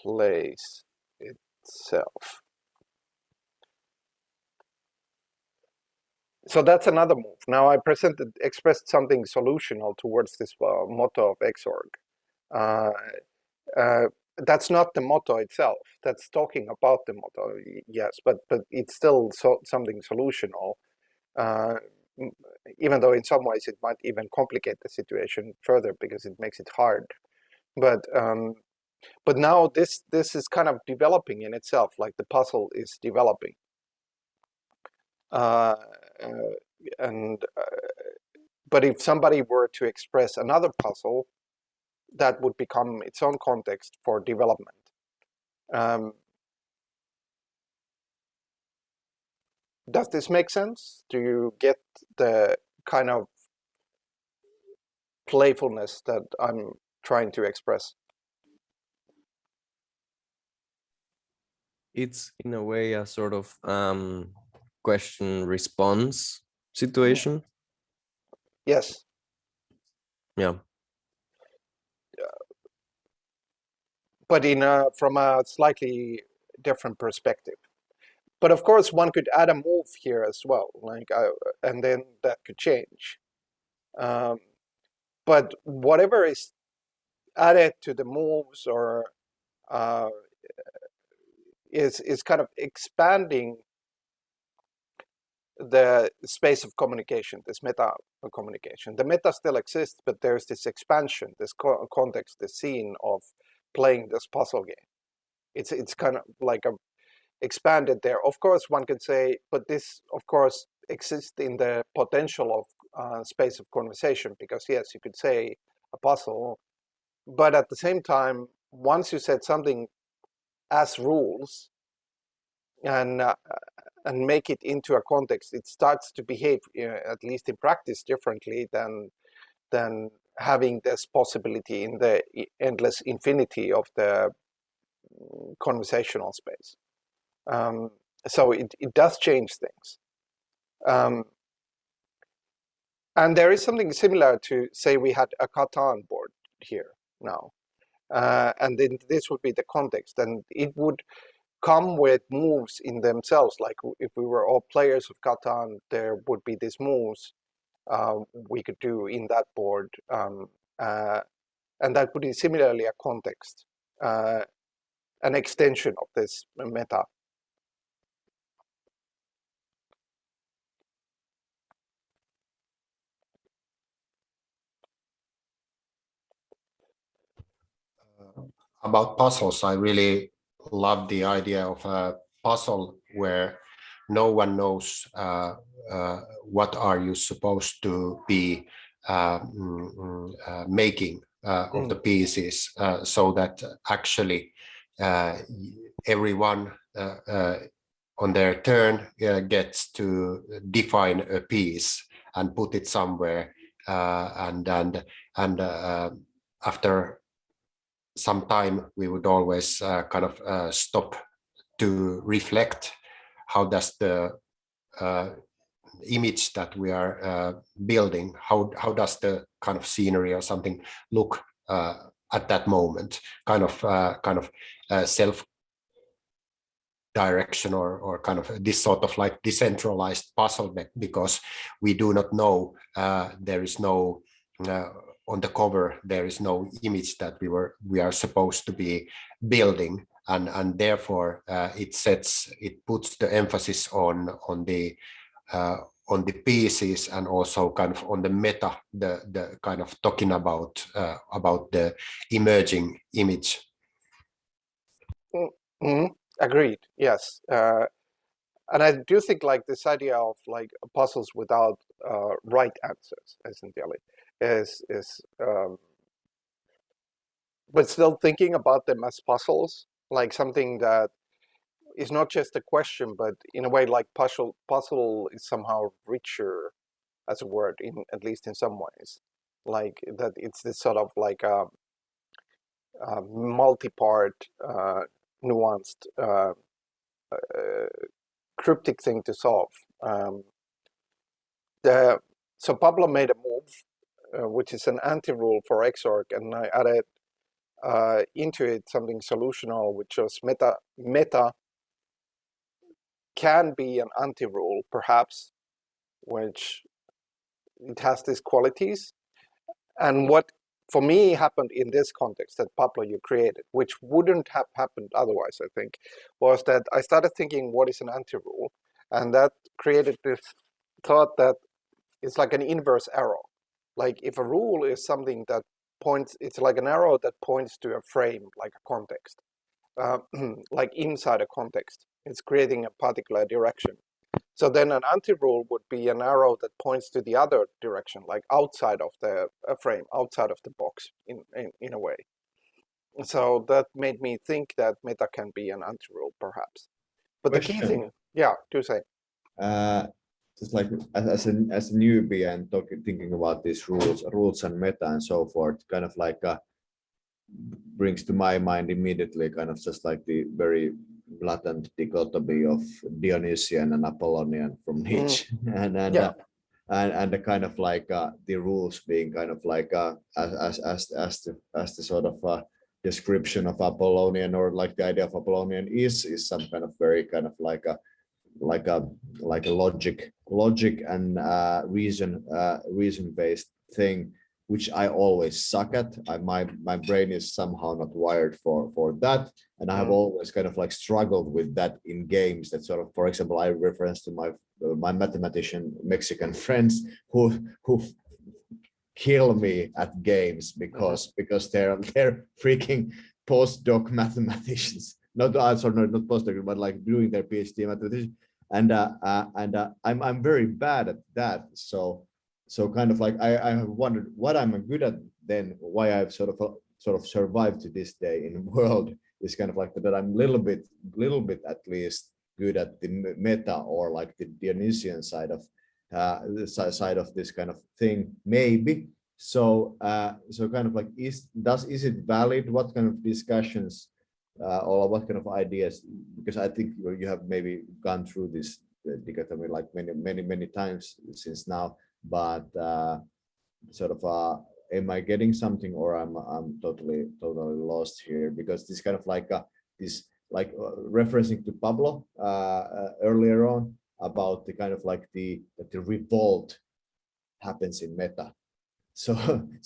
A: plays itself. So that's another move. Now I expressed something solutional towards this motto of XORG. That's not the motto itself. That's talking about the motto, yes, but it's still something solutional. Even though in some ways it might even complicate the situation further because it makes it hard. But now this is kind of developing in itself, like the puzzle is developing. But if somebody were to express another puzzle, that would become its own context for development. Does this make sense? Do you get the kind of playfulness that I'm trying to express?
B: It's in a way a sort of question response situation.
A: Yes.
B: Yeah.
A: But from a slightly different perspective. But of course, one could add a move here as well, like, and then that could change. But whatever is added to the moves or is kind of expanding the space of communication, this meta communication. The meta still exists, but there's this expansion, this context, the scene of playing this puzzle game. It's kind of like a expanded there. Of course, one could say, but this, of course, exists in the potential of space of conversation, because yes, you could say a puzzle, but at the same time, once you said something as rules and make it into a context, it starts to behave, at least in practice, differently than having this possibility in the endless infinity of the conversational space. So it does change things. And there is something similar to, say, we had a Katan board here now. And then this would be the context, and it would come with moves in themselves. Like if we were all players of Katan, there would be these moves we could do in that board. And that would be similarly a context, an extension of this meta.
D: About puzzles, I really love the idea of a puzzle where no one knows what are you supposed to be making of the pieces, so that actually everyone on their turn gets to define a piece and put it somewhere, and after some time we would always kind of stop to reflect how does the image that we are building, how does the kind of scenery or something look at that moment, kind of self direction or kind of this sort of like decentralized puzzle, because we do not know, there is no on the cover, there is no image that we are supposed to be building, and therefore it puts the emphasis on the pieces, and also kind of on the meta, the kind of talking about the emerging image.
A: Mm-hmm. Agreed. Yes. And I do think like this idea of like puzzles without right answers, essentially, is but still thinking about them as puzzles, like something that is not just a question, but in a way like puzzle is somehow richer as a word, in at least in some ways, like that it's this sort of like a multi-part, nuanced, cryptic thing to solve. So Pablo made a move, which is an anti-rule for XORG, and I added into it something solutional, which was meta can be an anti-rule, perhaps, which it has these qualities. And what for me happened in this context that Pablo you created, which wouldn't have happened otherwise, I think, was that I started thinking, what is an anti-rule? And that created this thought that it's like an inverse arrow. Like if a rule is something that points, it's like an arrow that points to a frame, like a context, like inside a context. It's creating a particular direction. So then an anti-rule would be an arrow that points to the other direction, like outside of the frame, outside of the box, in a way. So that made me think that meta can be an anti-rule, perhaps. But
C: Question.
A: the key thing, yeah, to say.
C: Just like as a newbie and thinking about these rules and meta and so forth, kind of like brings to my mind immediately kind of just like the very blatant dichotomy of Dionysian and Apollonian from Nietzsche, and the kind of like the rules being kind of like as the sort of description of Apollonian, or like the idea of Apollonian is some kind of very kind of like a logic and reason based thing, which I always suck at. My brain is somehow not wired for that, and I have always kind of like struggled with that in games. That sort of, for example, I reference to my mathematician Mexican friends who kill me at games because they're freaking postdoc mathematicians. Not postdoc, but like doing their PhD mathematician, and I'm very bad at that. So kind of like I have wondered what I'm good at then, why I've sort of survived to this day in the world is kind of like that I'm little bit at least good at the meta, or like the Dionysian side of this kind of thing, maybe. So kind of like is it valid? What kind of discussions or what kind of ideas? Because I think you have maybe gone through this dichotomy like many times since now, but sort of am I getting something, or I'm totally lost here? Because this kind of like this like referencing to Pablo earlier on about the kind of like the revolt happens in meta. So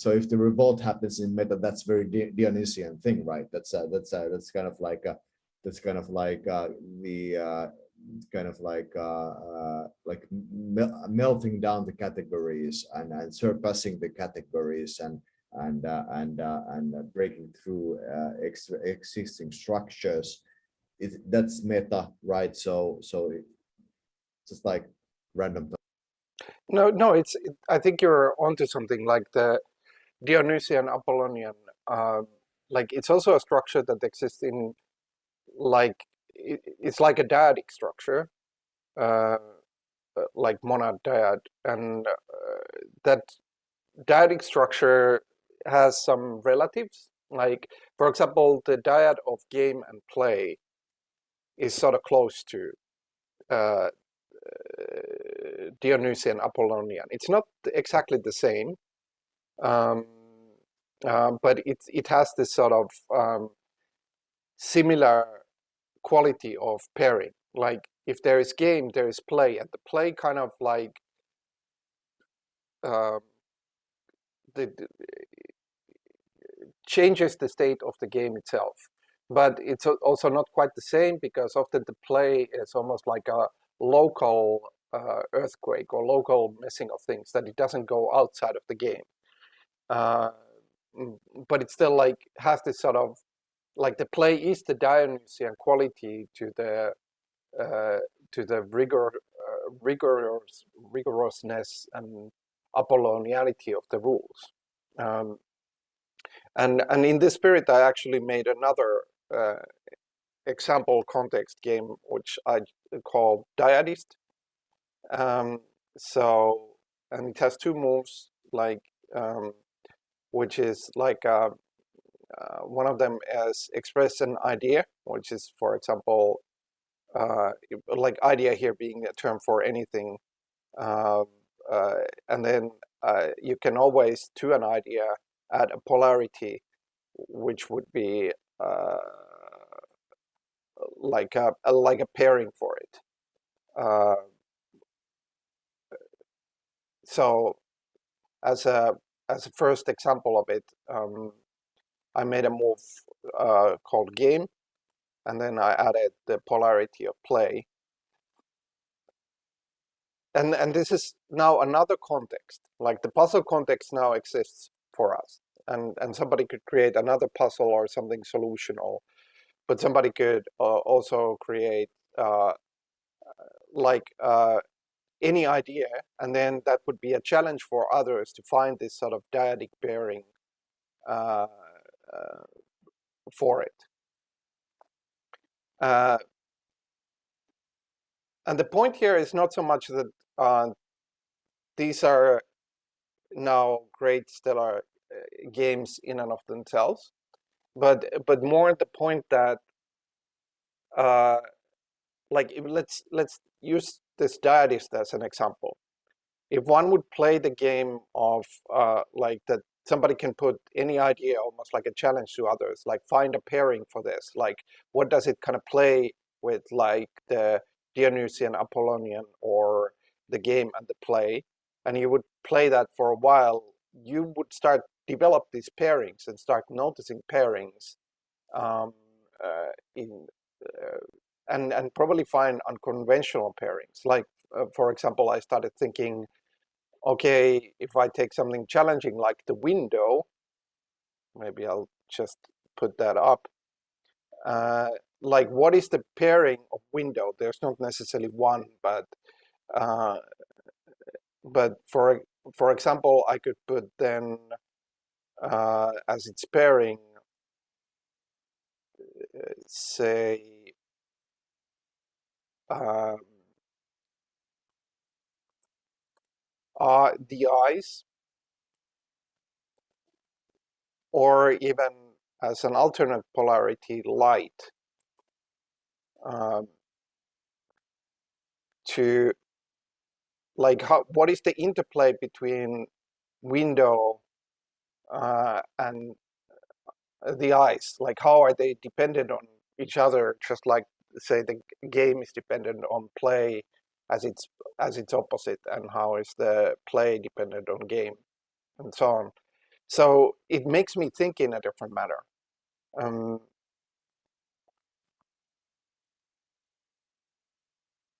C: if the revolt happens in meta, that's very Dionysian thing, right? That's kind of like melting down the categories and surpassing the categories and breaking through existing structures. That's meta, right? So just like random.
A: No, I think you're onto something. Like the Dionysian Apollonian, like it's also a structure that exists in, like it's like a dyadic structure, like monad dyad, and that dyadic structure has some relatives. Like, for example, the dyad of game and play is sort of close to Dionysian Apollonian. It's not exactly the same, but it has this sort of similar quality of pairing. Like if there is game, there is play, and the play kind of like the changes the state of the game itself. But it's also not quite the same, because often the play is almost like a local earthquake or local messing of things, that it doesn't go outside of the game. But it still like has this sort of like the play is the Dionysian quality to the rigorousness and Apollonianity of the rules. And in this spirit, I actually made another example context game, which I call Dyadist. So, and it has two moves, like which is like one of them is express an idea, which is, for example, like idea here being a term for anything, and then you can always to an idea add a polarity, which would be like a pairing for it. So as a first example of it, I made a move called game, and then I added the polarity of play. And this is now another context. Like the puzzle context now exists for us, and somebody could create another puzzle or something solutional, but somebody could also create like any idea, and then that would be a challenge for others to find this sort of dyadic pairing for it. And the point here is not so much that these are now great stellar games in and of themselves, but more the point that like let's use this Dyadist as an example. If one would play the game of like that, somebody can put any idea almost like a challenge to others, like find a pairing for this, like what does it kind of play with, like the Dionysian, Apollonian, or the game and the play, and you would play that for a while, you would start develop these pairings and start noticing pairings and probably find unconventional pairings. Like for example, I started thinking, okay, if I take something challenging like the window, maybe I'll just put that up. Like what is the pairing of window? There's not necessarily one, but for example, I could put then as its pairing, say the eyes, or even as an alternate polarity, light, to like what is the interplay between window and the eyes? Like how are they dependent on each other? Just like say the game is dependent on play as its opposite, and how is the play dependent on game, and so on. So it makes me think in a different manner.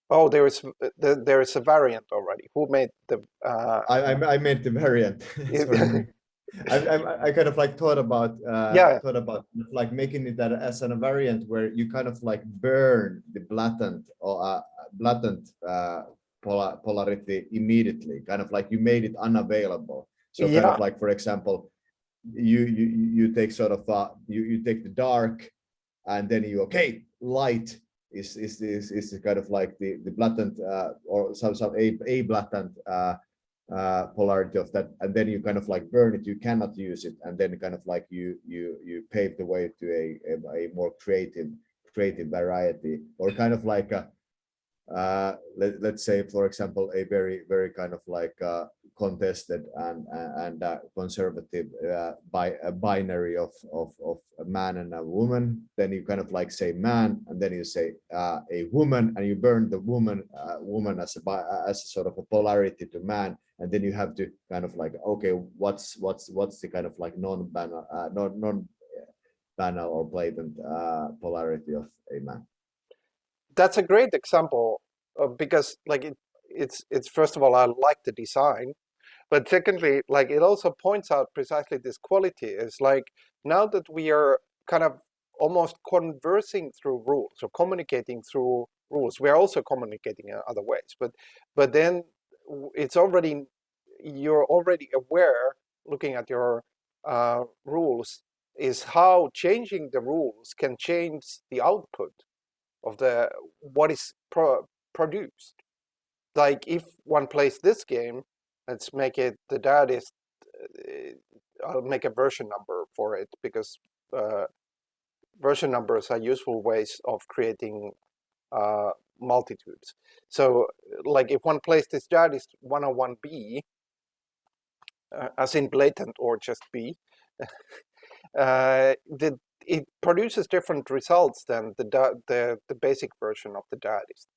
A: Oh, there is a variant already. Who made the?
C: I made the variant. Sorry. I kind of like thought about like making it that as a variant where you kind of like burn the blatant or polarity immediately, kind of like you made it unavailable. So kind of like, for example, you take sort of you take the dark, and then you light is kind of like the blatant or some a blatant polarity of that, and then you kind of like burn it, you cannot use it, and then kind of like you pave the way to a more creative variety, or kind of like let's say, for example, a very kind of like contested and conservative binary of a man and a woman, then you kind of like say man, and then you say a woman, and you burn the woman as a sort of a polarity to man, and then you have to kind of like, okay, what's the kind of like non-banal or blatant polarity of a man?
A: That's a great example because like it's first of all, I like the design, but secondly, like it also points out precisely this quality is like now that we are kind of almost conversing through rules or communicating through rules, we are also communicating in other ways, but then it's already, you're already aware looking at your rules is how changing the rules can change the output of the what is produced. Like if one plays this game, let's make it the dad is. I'll make a version number for it because version numbers are useful ways of creating multitudes. So, like if one plays this dad is 101b, as in blatant or just b, it produces different results than the basic version of the dad is.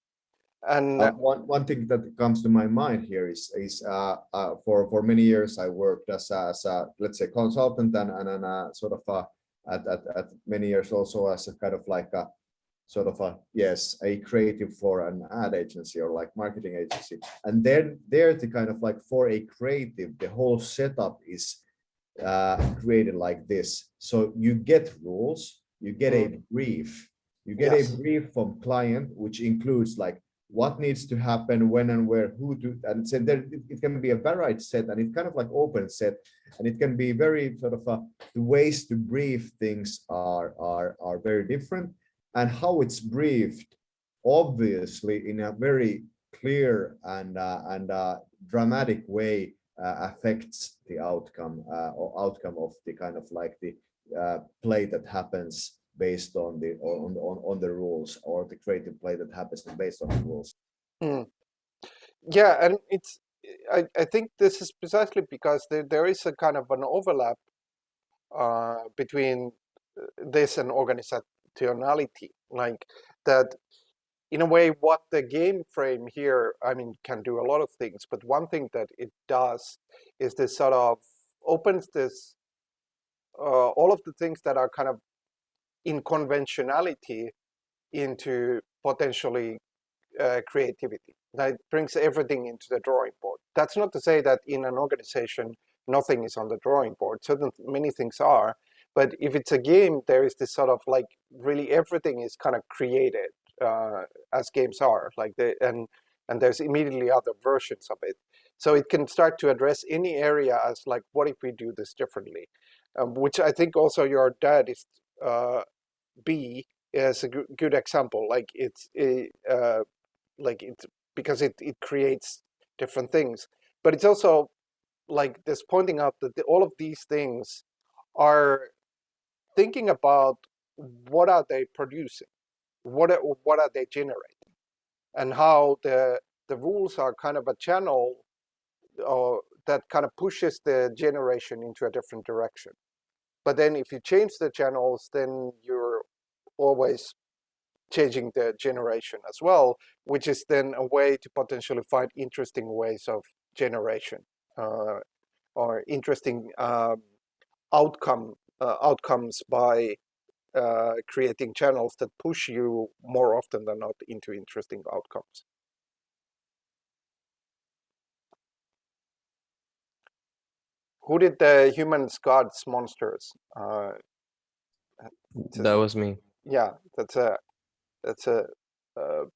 A: And
C: one thing that comes to my mind here is for many years I worked as a let's say consultant and sort of at many years also as a kind of like a sort of a creative for an ad agency or like marketing agency, and then there to kind of like for a creative the whole setup is created like this. So you get rules, you get a brief, from client, which includes like what needs to happen, when and where, who to, and so there it can be a varied set, and it's kind of like open set, and it can be very sort of the ways to brief things are very different, and how it's briefed obviously in a very clear and dramatic way affects the outcome or outcome of the kind of like the play that happens based on the rules, or the creative play that happens based on the rules.
A: Yeah, and it's I think this is precisely because there is a kind of an overlap between this and organizationality, like that in a way what the game frame here, I mean, can do a lot of things, but one thing that it does is this sort of opens this all of the things that are kind of in conventionality into potentially creativity. That brings everything into the drawing board. That's not to say that in an organization nothing is on the drawing board. Certainly many things are, but if it's a game, there is this sort of like really everything is kind of created as games are, like and there's immediately other versions of it. So it can start to address any area as like, what if we do this differently? Which I think also your dad is B is a good example. Like it's because it creates different things, but it's also like this pointing out that all of these things are thinking about what are they producing, what are they generating, and how the rules are kind of a channel that kind of pushes the generation into a different direction. But then if you change the channels, then you're always changing the generation as well, which is then a way to potentially find interesting ways of generation or interesting outcomes by creating channels that push you more often than not into interesting outcomes. Who did the humans, gods, monsters?
B: That was me.
A: Yeah, that's a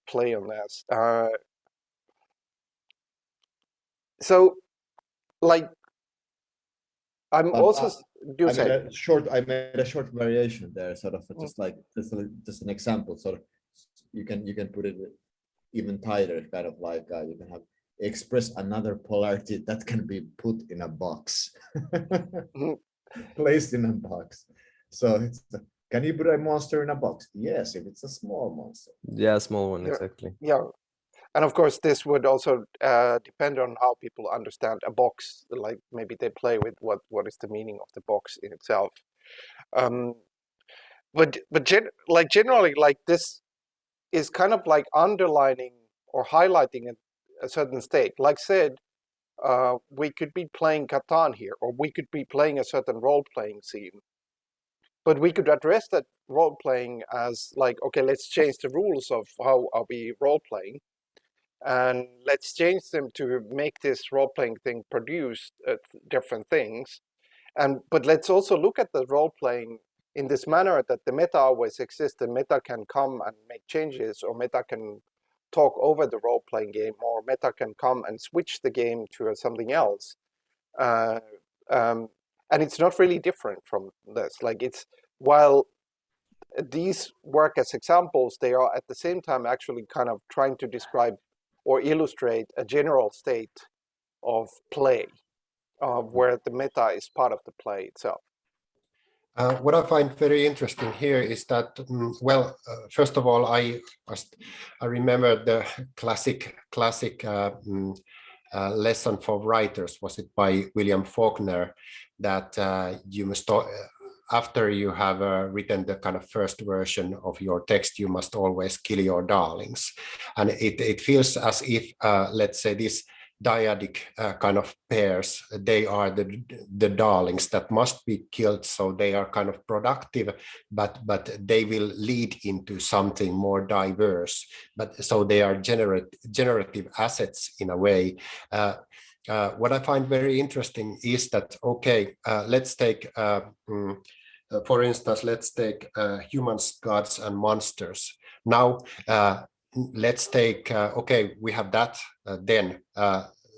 A: play on this. So, like, I'm
C: But,
A: also do
C: I
A: say
C: made a short variation there, sort of just like just an example. Sort of you can put it even tighter, kind of like you can have express another polarity that can be put in a box, placed in a box. So it's can you put a monster in a box? Yes, if it's a small monster.
B: Yeah, small one, exactly.
A: yeah. And of course, this would also depend on how people understand a box. Like maybe they play with what is the meaning of the box in itself. But generally, like this is kind of like underlining or highlighting a certain state. Like said, we could be playing Katan here, or we could be playing a certain role-playing scene. But we could address that role-playing as like, okay, let's change the rules of how are we role-playing, and let's change them to make this role-playing thing produce different things. But let's also look at the role-playing in this manner that the meta always exists, and meta can come and make changes, or meta can talk over the role-playing game, or meta can come and switch the game to something else. And it's not really different from this. Like it's, while these work as examples, they are at the same time actually kind of trying to describe or illustrate a general state of play, where the meta is part of the play itself.
D: What I find very interesting here is that, first of all, I remember the classic lesson for writers. Was it by William Faulkner that you must, after you have written the kind of first version of your text, you must always kill your darlings, and it feels as if, let's say, this dyadic kind of pairs, they are the darlings that must be killed, so they are kind of productive, but they will lead into something more diverse, but so they are generative assets in a way. What I find very interesting is that, okay, let's take for instance, let's take humans, gods, and monsters. Now let's take, okay, we have that, then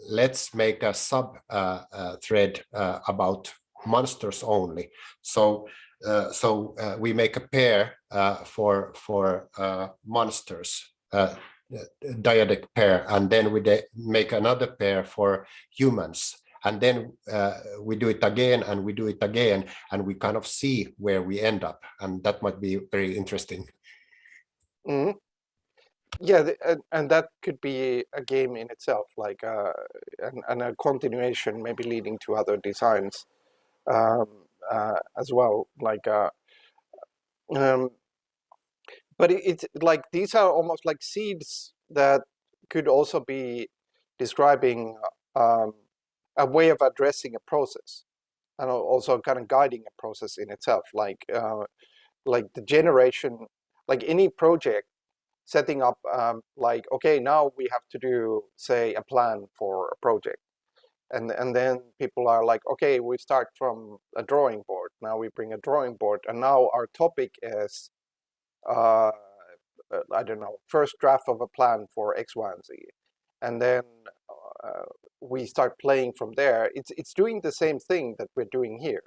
D: let's make a sub thread about monsters only. So we make a pair for monsters, dyadic pair, and then we make another pair for humans, and then we do it again, and we do it again, and we kind of see where we end up, and that might be very interesting.
A: Mm-hmm. Yeah, and that could be a game in itself, like and a continuation, maybe leading to other designs as well. Like, but it's like these are almost like seeds that could also be describing a way of addressing a process, and also kind of guiding a process in itself. Like the generation, like any project. Setting up like, okay, now we have to do, say, a plan for a project, and then people are like, okay, we start from a drawing board. Now we bring a drawing board, and now our topic is I don't know, first draft of a plan for X, Y, and Z, and then we start playing from there. It's doing the same thing that we're doing here.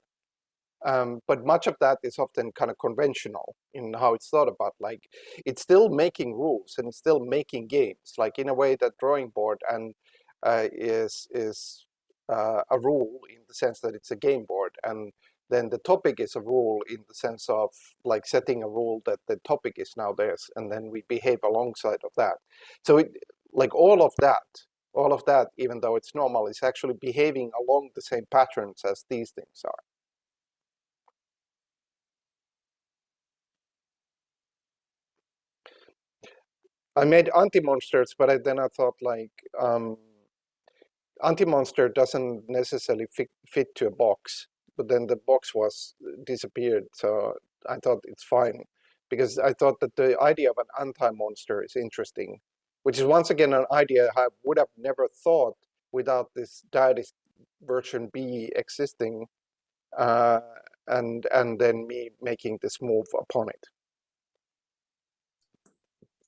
A: But much of that is often kind of conventional in how it's thought about. Like, it's still making rules and it's still making games. Like, in a way, that drawing board and is a rule in the sense that it's a game board, and then the topic is a rule in the sense of like setting a rule that the topic is now theirs, and then we behave alongside of that. So it, like all of that, even though it's normal, is actually behaving along the same patterns as these things are. I made anti-monsters, but then I thought, like, anti-monster doesn't necessarily fit to a box, but then the box was disappeared, so I thought it's fine, because I thought that the idea of an anti-monster is interesting, which is once again an idea I would have never thought without this dyadic version B existing, and then me making this move upon it.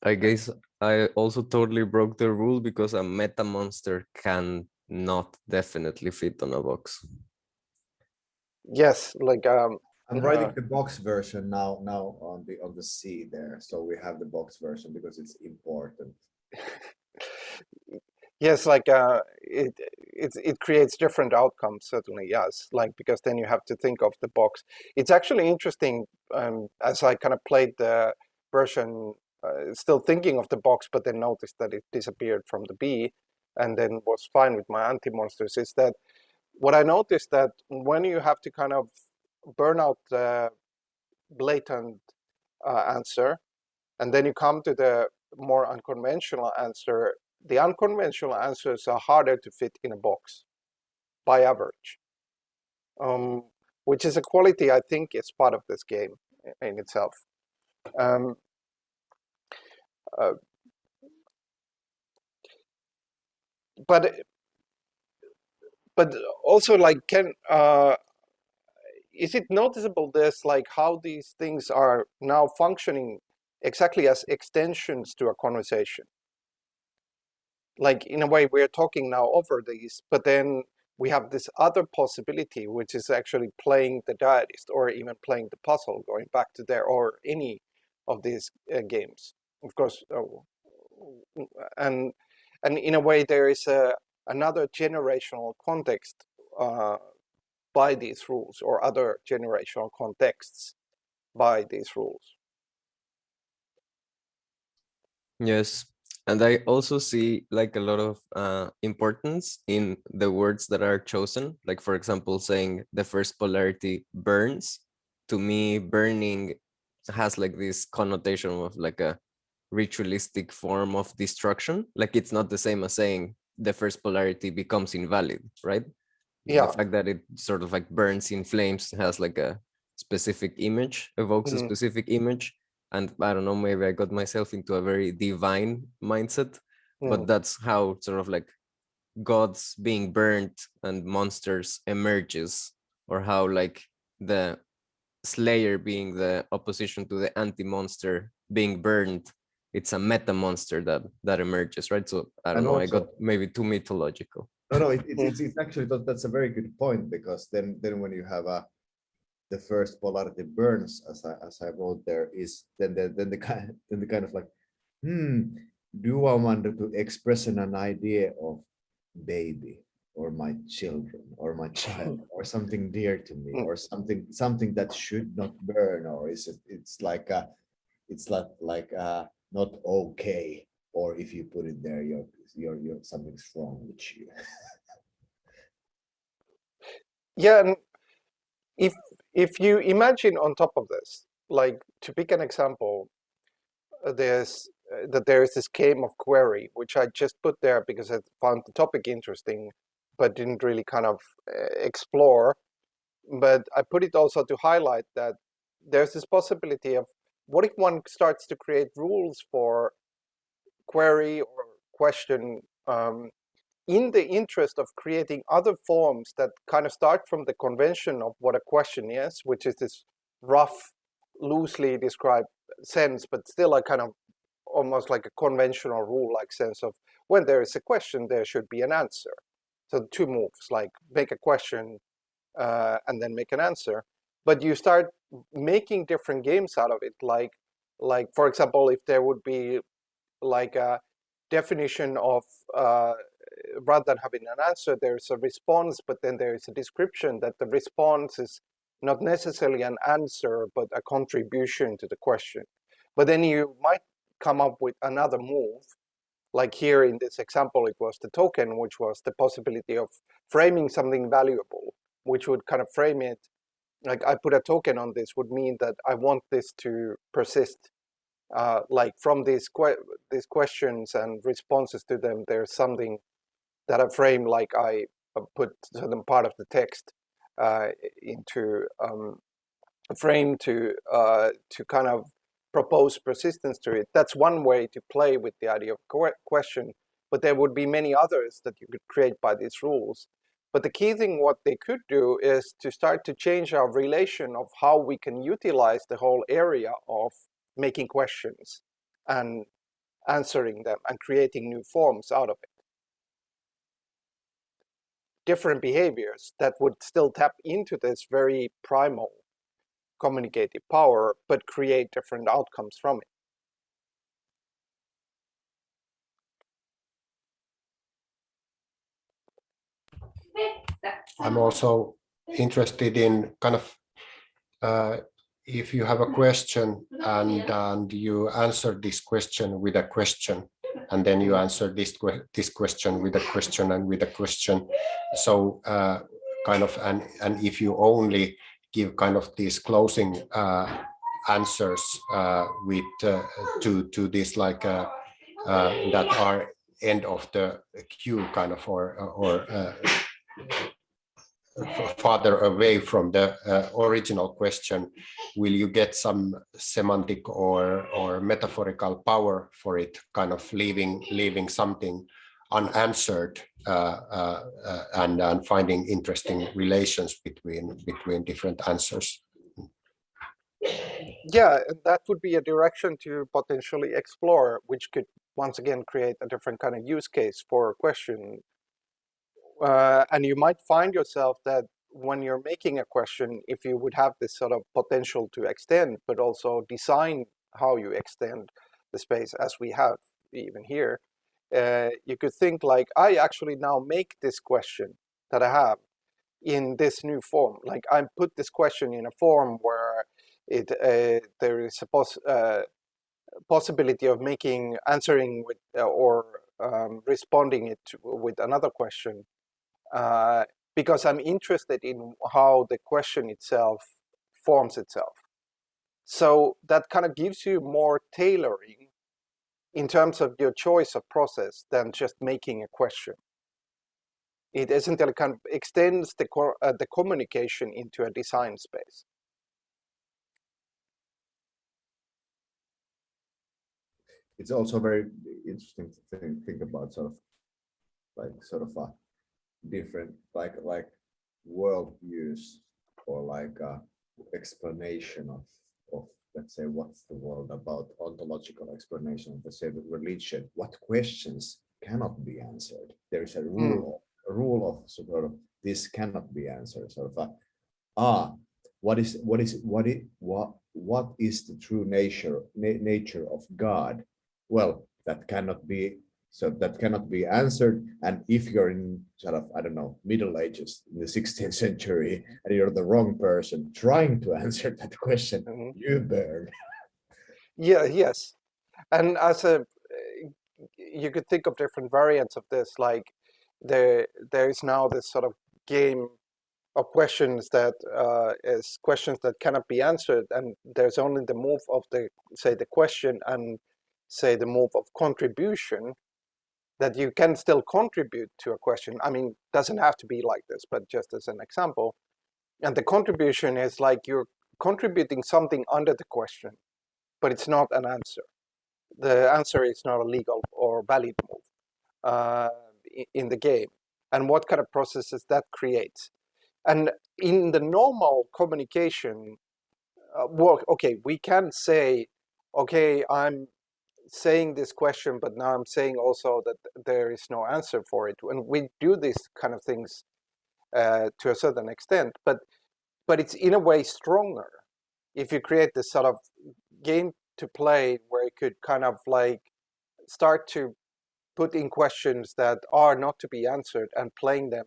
B: I guess I also totally broke the rule because a meta monster can not definitely fit on a box.
A: Yes, like
C: I'm writing the box version now on the C there, so we have the box version because it's important.
A: Yes, like it creates different outcomes, certainly, yes, like, because then you have to think of the box. It's actually interesting, as I kind of played the version still thinking of the box, but then noticed that it disappeared from the B, and then was fine with my anti-monsters, is that what I noticed that when you have to kind of burn out the blatant answer, and then you come to the more unconventional answer, the unconventional answers are harder to fit in a box by average, which is a quality I think is part of this game in itself. But also, like, is it noticeable this, like, how these things are now functioning exactly as extensions to a conversation? Like, in a way, we're talking now over these, but then we have this other possibility, which is actually playing the diarist or even playing the puzzle, going back to there, or any of these games, of course. And in a way, there is another generational context by these rules, or other generational contexts by these rules.
B: Yes, and I also see like a lot of importance in the words that are chosen. Like, for example, saying the first polarity burns. To me, burning has like this connotation of like a ritualistic form of destruction. Like, it's not the same as saying the first polarity becomes invalid, right?
A: Yeah.
B: The fact that it sort of like burns in flames has like a specific image, evokes a specific image. And I don't know, maybe I got myself into a very divine mindset, but that's how sort of like gods being burnt and monsters emerges, or how like the slayer being the opposition to the anti-monster being burned, it's a meta monster that emerges, right? So I don't
C: And
B: know, I
C: also-
B: got maybe too mythological.
C: No, it's actually that's a very good point, because then when you have the first polarity burns, as I wrote there, is then the kind of like, do I want to express an idea of baby or my children or my child or something dear to me, or something that should not burn, or is it's like not okay, or if you put it there, you're something's wrong with you.
A: Yeah, and if you imagine on top of this, like, to pick an example, there is this game of query, which I just put there because I found the topic interesting, but didn't really kind of explore. But I put it also to highlight that there's this possibility of, what if one starts to create rules for query or question in the interest of creating other forms that kind of start from the convention of what a question is, which is this rough, loosely described sense, but still a kind of almost like a conventional rule-like sense of, when there is a question, there should be an answer. So 2 moves, like make a question and then make an answer. But you start making different games out of it, like for example, if there would be like a definition of rather than having an answer, there's a response, but then there is a description that the response is not necessarily an answer, but a contribution to the question. But then you might come up with another move, like here in this example, it was the token, which was the possibility of framing something valuable, which would kind of frame it, like, I put a token on this, would mean that I want this to persist. Like, from these questions and responses to them, there's something that I frame, like I put certain part of the text into a frame to kind of propose persistence to it. That's one way to play with the idea of question, but there would be many others that you could create by these rules. But the key thing, what they could do, is to start to change our relation of how we can utilize the whole area of making questions and answering them and creating new forms out of it. Different behaviors that would still tap into this very primal communicative power, but create different outcomes from it.
D: I'm also interested in kind of if you have a question and you answer this question with a question, and then you answer this question with a question and with a question, so kind of, and if you only give kind of these closing answers with to this like that are end of the queue kind of, or farther away from the original question, will you get some semantic or metaphorical power for it, kind of leaving something unanswered and finding interesting relations between different answers?
A: Yeah, that would be a direction to potentially explore, which could once again create a different kind of use case for a question. And you might find yourself that when you're making a question, if you would have this sort of potential to extend, but also design how you extend the space as we have even here, you could think like, I actually now make this question that I have in this new form. Like I put this question in a form where there is a possibility of answering with or responding it with another question. Because I'm interested in how the question itself forms itself. So that kind of gives you more tailoring in terms of your choice of process than just making a question. It essentially kind of extends the communication into a design space.
C: It's also very interesting to think about sort of a different like world views, or like explanation of let's say what's the world about, ontological explanation of, let's say, the religion. What questions cannot be answered? There is a rule of sort of this cannot be answered, sort of what is the true nature of God? Well, that cannot be answered. And if you're in sort of, I don't know, Middle Ages in the 16th century, and you're the wrong person trying to answer that question, you burn.
A: Yeah, yes. And you could think of different variants of this, like there is now this sort of game of questions that is questions that cannot be answered, and there's only the move of the question and the move of contribution, that you can still contribute to a question. I mean, doesn't have to be like this, but just as an example. And the contribution is like you're contributing something under the question, but it's not an answer. The answer is not a legal or valid move in the game. And what kind of processes that creates. And in the normal communication, okay, we can say, okay, I'm saying this question, but now I'm saying also that there is no answer for it. And we do these kind of things to a certain extent, but it's in a way stronger if you create this sort of game to play where you could kind of like start to put in questions that are not to be answered and playing them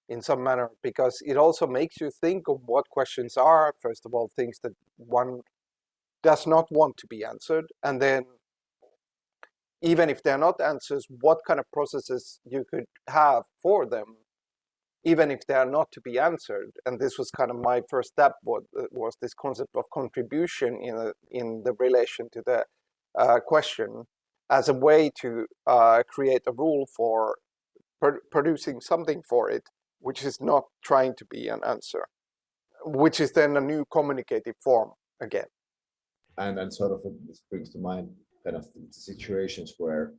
A: in some manner, because it also makes you think of what questions are, first of all, things that one does not want to be answered, and then even if they're not answers, what kind of processes you could have for them, even if they are not to be answered. And this was kind of my first step, was this concept of contribution in the relation to the question, as a way to create a rule for producing something for it, which is not trying to be an answer, which is then a new communicative form again.
C: And then sort of this brings to mind kind of situations where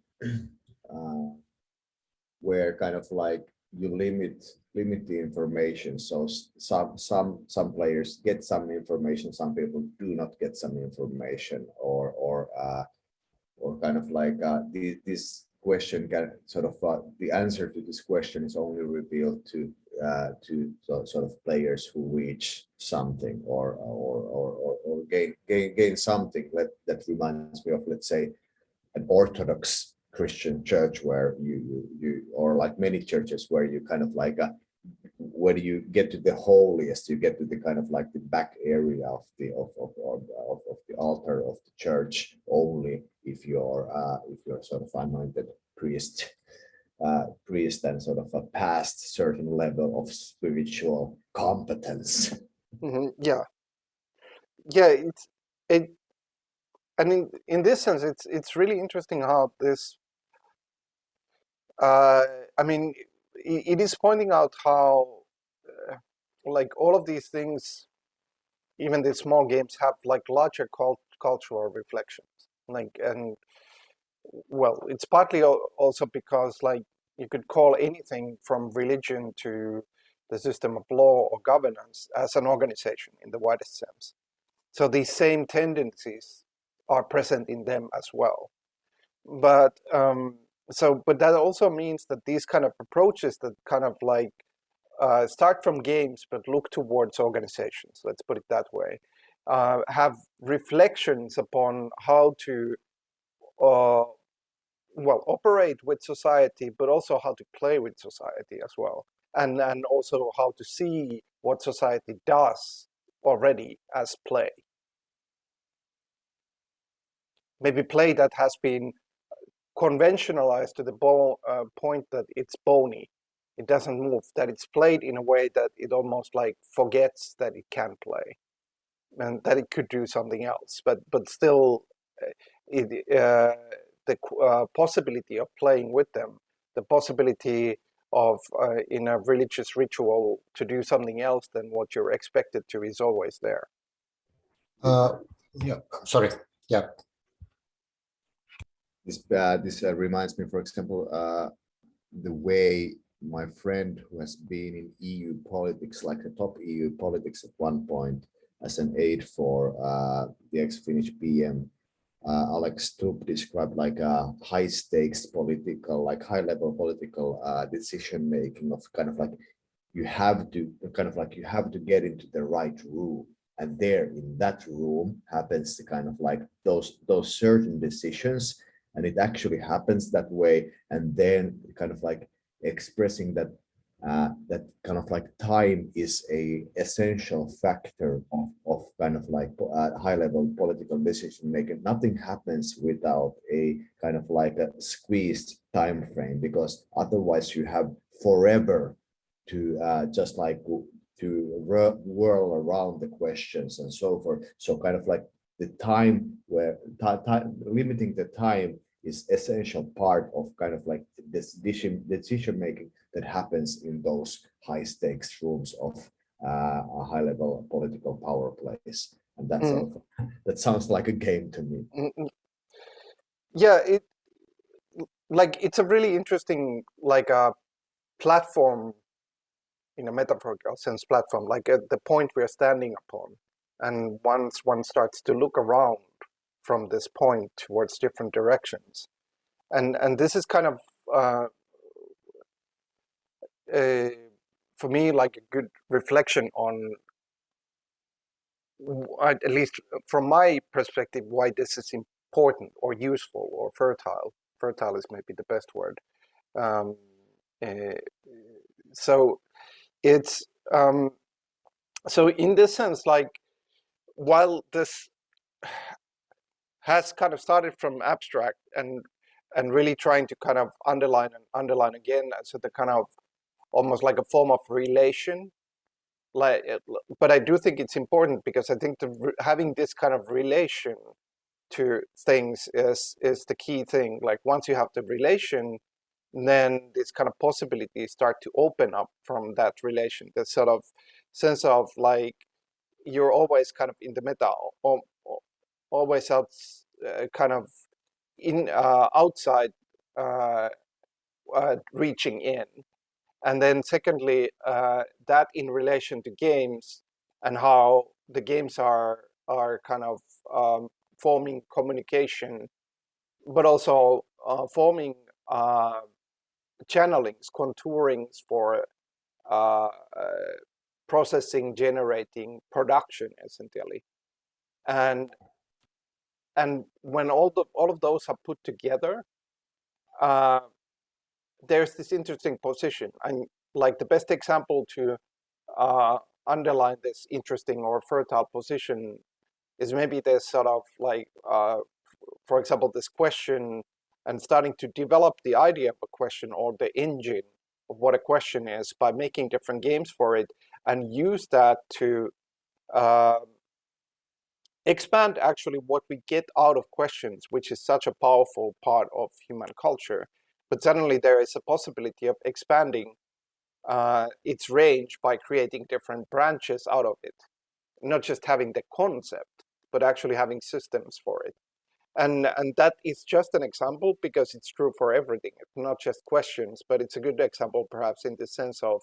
C: kind of like you limit the information. So some players get some information, some people do not get some information, or kind of like this question can sort of the answer to this question is only revealed to sort of players who reach something or gain something. That reminds me of, let's say, an Orthodox Christian church where you or like many churches where you kind of like when you get to the holiest, you get to the kind of like the back area of the the altar of the church only if you're sort of anointed priest, and sort of a past certain level of spiritual competence.
A: Yeah, yeah. And in this sense, it's really interesting how this. I mean, it is pointing out how, like all of these things, even these small games have like larger cultural reflections. Like, and well, it's partly also because like you could call anything from religion to the system of law or governance as an organization in the widest sense. So these same tendencies are present in them as well. But but that also means that these kind of approaches that kind of like start from games but look towards organizations, let's put it that way, have reflections upon how to operate with society, but also how to play with society as well, and also how to see what society does already as play. Maybe play that has been conventionalized to the point that it's bony, it doesn't move, that it's played in a way that it almost like forgets that it can play and that it could do something else, but still the possibility of playing with them, the possibility of in a religious ritual to do something else than what you're expected to is always there.
D: Yeah, sorry. Yeah.
C: This reminds me, for example, the way my friend who has been in EU politics, like the top EU politics at one point, as an aide for the ex-Finnish PM, Alex Stubb, described like a high stakes political, like high level political decision making of kind of like you have to get into the right room, and there in that room happens the kind of like those certain decisions, and it actually happens that way, and then kind of like expressing that that kind of like time is a essential factor of kind of like high level political decision making. Nothing happens without a kind of like a squeezed time frame, because otherwise you have forever to just like to whirl around the questions and so forth. So kind of like the time where limiting the time is essential part of kind of like this decision making that happens in those high stakes rooms of a high level political power plays, and that's all. That sounds like a game to me.
A: Yeah, it's a really interesting like a platform, in a metaphorical sense, platform, like at the point we are standing upon, and once one starts to look around from this point towards different directions, and this is kind of for me like a good reflection on, at least from my perspective, why this is important or useful or fertile. Fertile is maybe the best word. So it's so in this sense, like while this has kind of started from abstract and really trying to kind of underline again, so the kind of almost like a form of relation, like, but I do think it's important because I think having this kind of relation to things is the key thing. Like once you have the relation, then this kind of possibilities start to open up from that relation. That sort of sense of like you're always kind of in the meta, or always out, kind of in outside, reaching in. And then secondly, that in relation to games and how the games are kind of forming communication, but also forming channelings, contourings for processing, generating, production, essentially. And when all of those are put together, there's this interesting position. And like the best example to underline this interesting or fertile position is maybe this sort of like, for example, this question and starting to develop the idea of a question or the engine of what a question is by making different games for it and use that to expand actually what we get out of questions, which is such a powerful part of human culture. But suddenly there is a possibility of expanding its range by creating different branches out of it, not just having the concept, but actually having systems for it. And that is just an example because it's true for everything. It's not just questions, but it's a good example perhaps in the sense of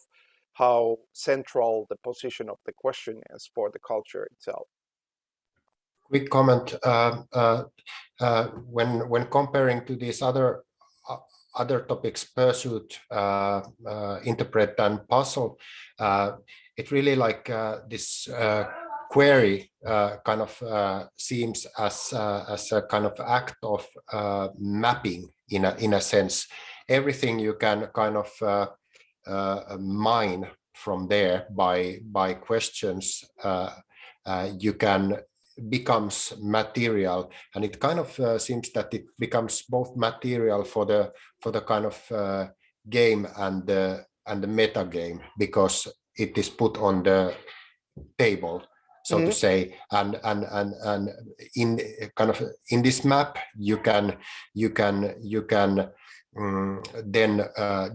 A: how central the position of the question is for the culture itself.
D: Quick comment, when comparing to these other topics, pursuit, interpret, and puzzle, it really like this query kind of seems as a kind of act of mapping in a sense. Everything you can kind of mine from there by questions, you can becomes material, and it kind of seems that it becomes both material for the kind of game and the meta game, because it is put on the table, so to say, and in kind of in this map you can then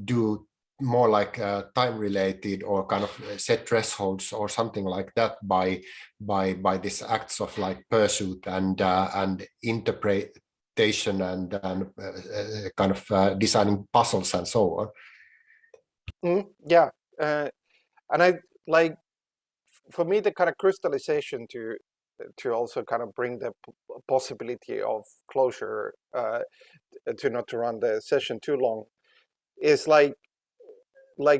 D: do more like time related or kind of set thresholds or something like that by these acts of like pursuit and interpretation and kind of designing puzzles and so on.
A: Yeah, and I like, for me, the kind of crystallization to also kind of bring the possibility of closure, to not to run the session too long, is like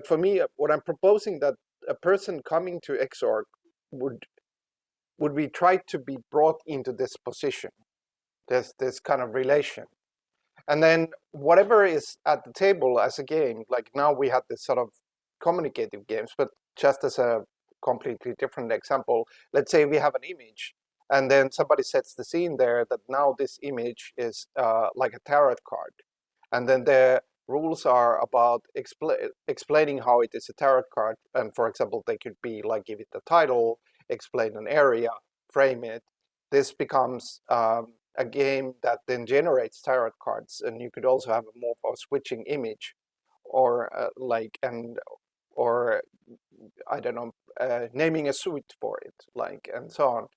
A: for me, what I'm proposing that a person coming to XORG would be tried to be brought into this position, this kind of relation. And then whatever is at the table as a game, like now we had this sort of communicative games, but just as a completely different example, let's say we have an image and then somebody sets the scene there that now this image is like a tarot card. And then the rules are about explaining how it is a tarot card. And for example, they could be like, give it the title, explain an area, frame it. This becomes a game that then generates tarot cards, and you could also have a more of a switching image, or or I don't know, naming a suit for it, like, and so on.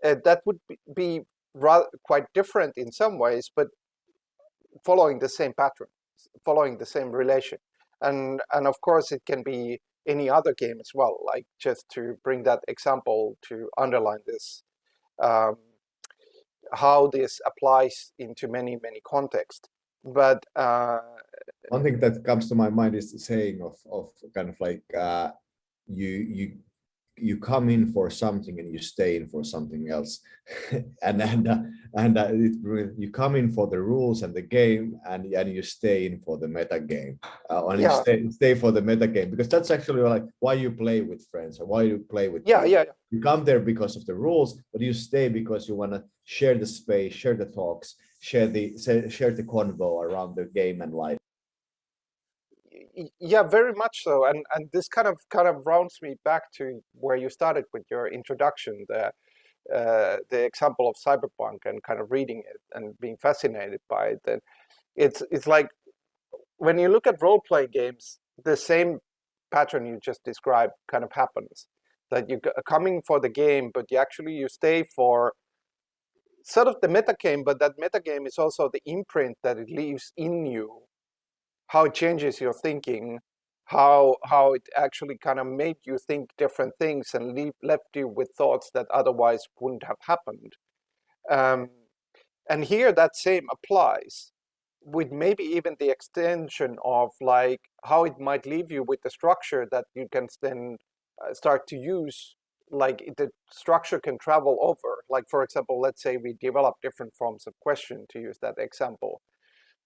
A: That would be rather quite different in some ways, but following the same pattern, following the same relation, and of course it can be any other game as well. Like, just to bring that example to underline this. How this applies into many contexts. But
C: one thing that comes to my mind is the saying of kind of like you come in for something and you stay in for something else, you come in for the rules and the game, and you stay in for the meta game, and
A: yeah,
C: you stay for the meta game, because that's actually like why you play with friends or why you play with
A: yeah,
C: people.
A: yeah.
C: You come there because of the rules, but you stay because you want to share the space, share the talks, share the convo around the game and life.
A: Yeah, very much so. And this kind of rounds me back to where you started with your introduction, the example of cyberpunk, and kind of reading it and being fascinated by it. And it's like, when you look at role-playing games, the same pattern you just described kind of happens. That you're coming for the game, but you stay for sort of the metagame, but that metagame is also the imprint that it leaves in you, how it changes your thinking, how it actually kind of made you think different things and left you with thoughts that otherwise wouldn't have happened. And here that same applies, with maybe even the extension of like how it might leave you with the structure that you can then start to use. Like, the structure can travel over. Like, for example, let's say we develop different forms of question, to use that example.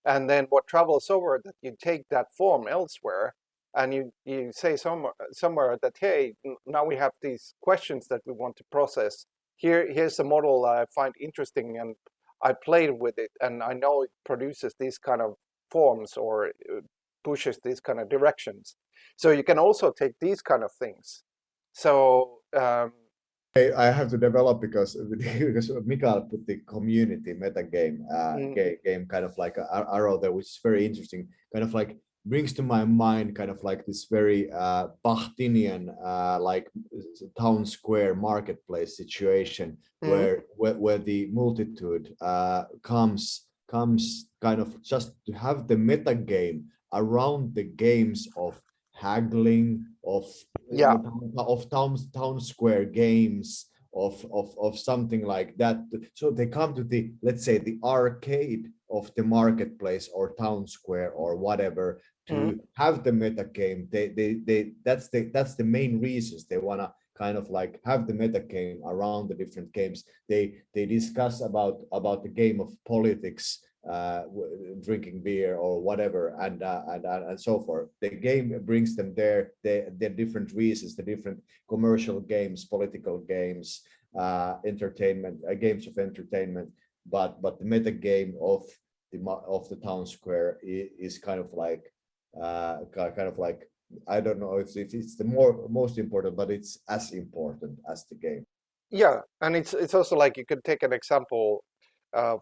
A: And then what travels over, that you take that form elsewhere, and you say somewhere that, hey, now we have these questions that we want to process. Here's a model I find interesting, and I played with it, and I know it produces these kind of forms or pushes these kind of directions. So you can also take these kind of things. So
C: I have to develop because Mikael put the community meta game game kind of like a arrow there, which is very interesting. Kind of like brings to my mind kind of like this very Bachtinian like town square marketplace situation where the multitude comes kind of just to have the meta game around the games of haggling, of town square games, of something like that. So they come to the, let's say, the arcade of the marketplace or town square or whatever to have the meta game. That's the main reasons they want to kind of like have the meta game around the different games. They discuss about the game of politics, drinking beer or whatever, and so forth. The game brings them there, the different reasons, the different commercial games, political games, entertainment, games of entertainment. But the meta game of the town square is kind of like I don't know if it's the most important, but it's as important as the game.
A: Yeah, and it's also like you could take an example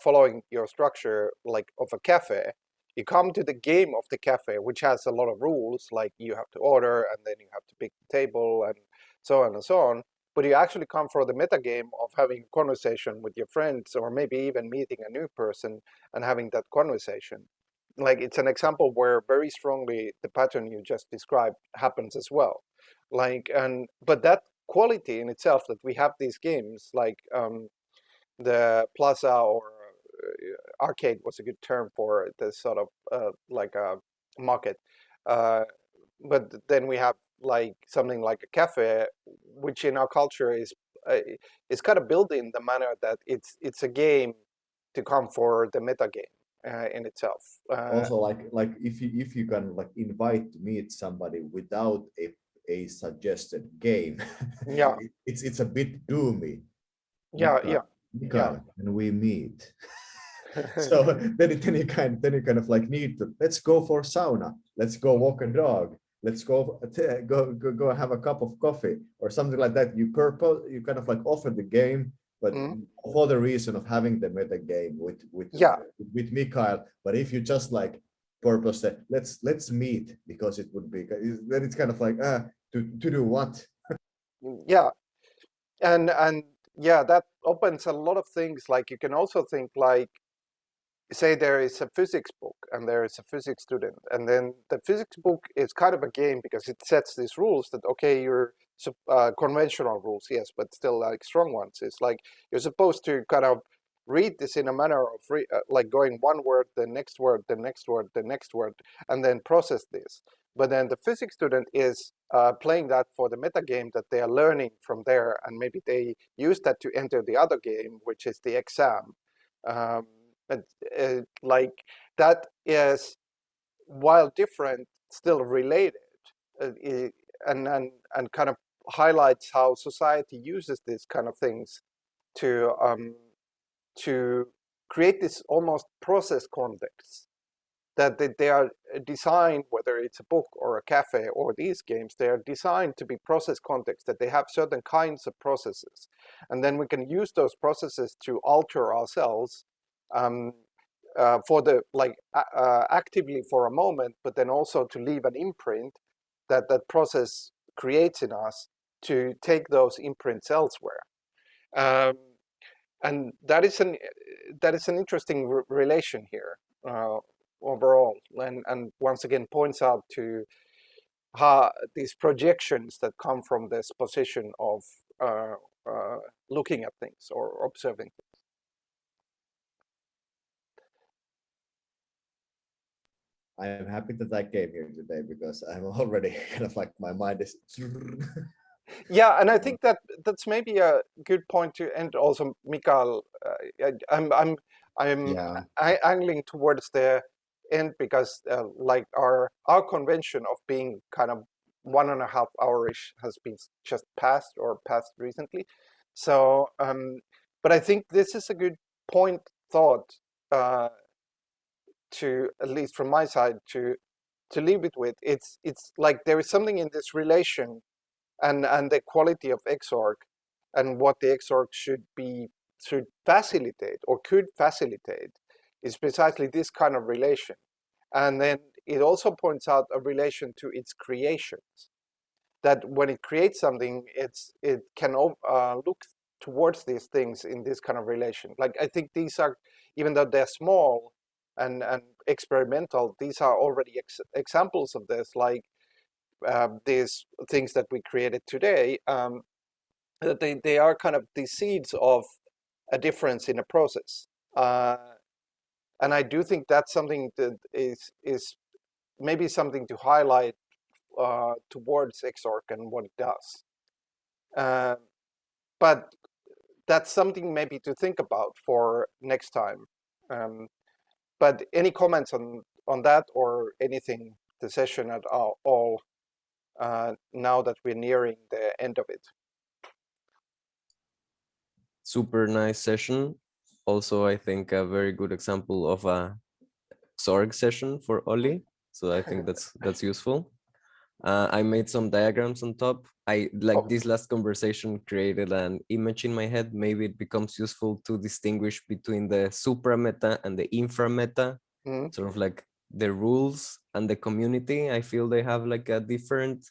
A: following your structure, like of a cafe. You come to the game of the cafe, which has a lot of rules, like you have to order and then you have to pick the table and so on and so on. But you actually come for the meta game of having a conversation with your friends, or maybe even meeting a new person and having that conversation. Like it's an example where very strongly the pattern you just described happens as well. But that quality in itself, that we have these games like the plaza or arcade was a good term for this sort of like a market, but then we have like something like a cafe, which in our culture is kind of built in the manner that it's a game to come for the meta game in itself.
C: Also, like if you can like invite to meet somebody without a suggested game,
A: Yeah.
C: it's a bit doomy.
A: Yeah,
C: Mikael, can we meet? So then you kind of like need to, let's go for sauna, let's go walk a dog, let's go have a cup of coffee or something like that. You kind of like offer the game, but for the reason of having the meta game with Mikael. But if you just like purpose that let's meet because it would be, then it's kind of like to do what?
A: Yeah, and yeah, that opens a lot of things. Like you can also think like, say there is a physics book and there is a physics student, and then the physics book is kind of a game because it sets these rules that, okay, you're conventional rules, yes, but still like strong ones. It's like you're supposed to kind of read this in a manner of like going one word, the next word, the next word, the next word, and then process this. But then the physics student is playing that for the meta game that they are learning from there, and maybe they use that to enter the other game, which is the exam. Like that is, while different, still related, and kind of highlights how society uses these kind of things to create this almost process context, that they are designed, whether it's a book or a cafe or these games, they are designed to be process context, that they have certain kinds of processes, and then we can use those processes to alter ourselves for the actively for a moment, but then also to leave an imprint that process creates in us, to take those imprints elsewhere. And that is an interesting relation here overall, and once again points out to how these projections that come from this position of looking at things or observing things.
C: I'm happy that I came here today because I'm already kind of like my mind is.
A: Yeah, and I think that's maybe a good point to end. Also, Mikael, I'm angling towards the end because like our convention of being kind of 1.5 hour-ish has been just passed recently. So, but I think this is a good thought to, at least from my side, to leave it with. It's like there is something in this relation and the quality of XORG and what the XORG should facilitate or could facilitate is precisely this kind of relation. And then it also points out a relation to its creations, that when it creates something, it can look towards these things in this kind of relation. Like, I think these are, even though they're small and experimental, these are already examples of this, like these things that we created today, that they are kind of the seeds of a difference in a process. And I do think that's something that is maybe something to highlight towards XORG and what it does. But that's something maybe to think about for next time. But any comments on that or anything, the session at all, now that we're nearing the end of it?
B: Super nice session. Also, I think a very good example of a XORG session for Olli. So I think that's useful. I made some diagrams on top. This last conversation created an image in my head. Maybe it becomes useful to distinguish between the supra meta and the infra meta, sort of like the rules and the community. I feel they have like a different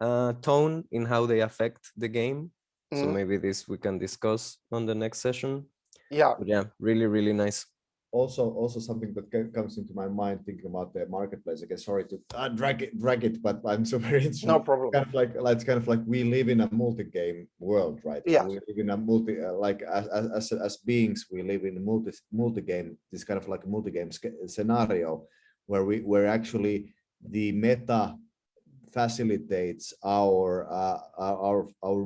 B: tone in how they affect the game. So maybe this we can discuss on the next session.
A: Yeah.
B: But yeah, really, really nice.
C: Also something that comes into my mind thinking about the marketplace. Again, sorry to drag it, but I'm so very interested.
A: No problem.
C: It's kind of like we live in a multi-game world, right?
A: Yeah.
C: We live in a like as beings, we live in a multi-game. This kind of like a multi-game scenario where actually the meta facilitates our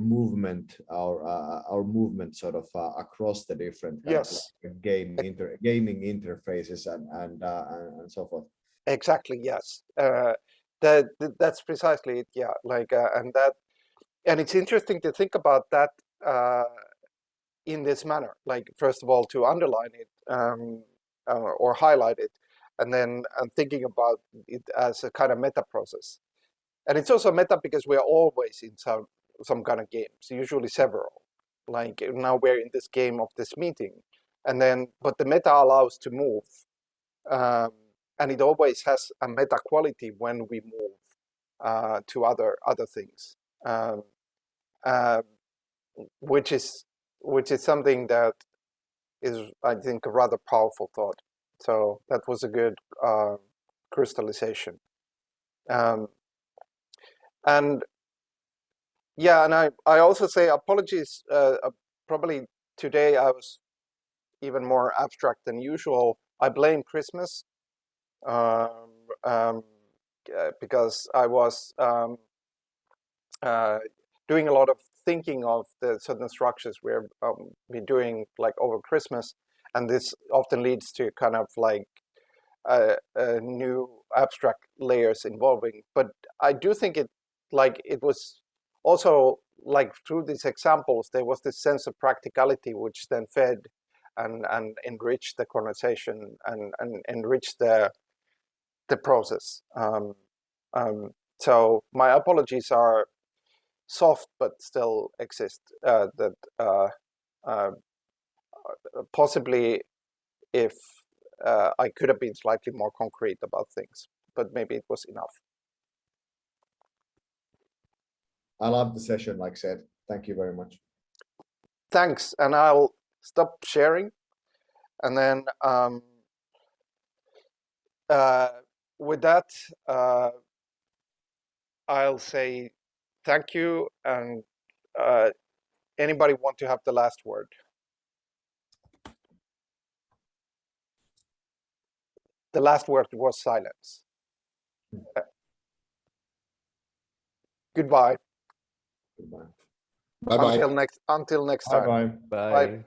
C: movement, our movement sort of across the different kind of like gaming interfaces and so forth.
A: Exactly. Yes. That's precisely it. Yeah. Like and it's interesting to think about that in this manner. Like, first of all, to underline it or highlight it, and then thinking about it as a kind of meta process. And it's also meta because we are always in some kind of games, usually several. Like, now we're in this game of this meeting, and then but the meta allows to move, and it always has a meta quality when we move to other things, which is something that is, I think, a rather powerful thought. So that was a good crystallization. And yeah, and I also say apologies. Probably today I was even more abstract than usual. I blame Christmas because I was doing a lot of thinking of the certain structures we're been doing like over Christmas, and this often leads to kind of like new abstract layers involving. But I do think it was also like through these examples there was this sense of practicality which then fed and enriched the conversation and enriched the process. So my apologies are soft but still exist. That possibly if I could have been slightly more concrete about things, but maybe it was enough.
C: I love the session, like I said. Thank you very much.
A: Thanks, and I'll stop sharing, and then with that, I'll say thank you, and anybody want to have the last word? The last word was silence. Goodbye.
C: Goodbye.
D: Bye bye.
A: Until next time.
C: Bye.
B: Bye.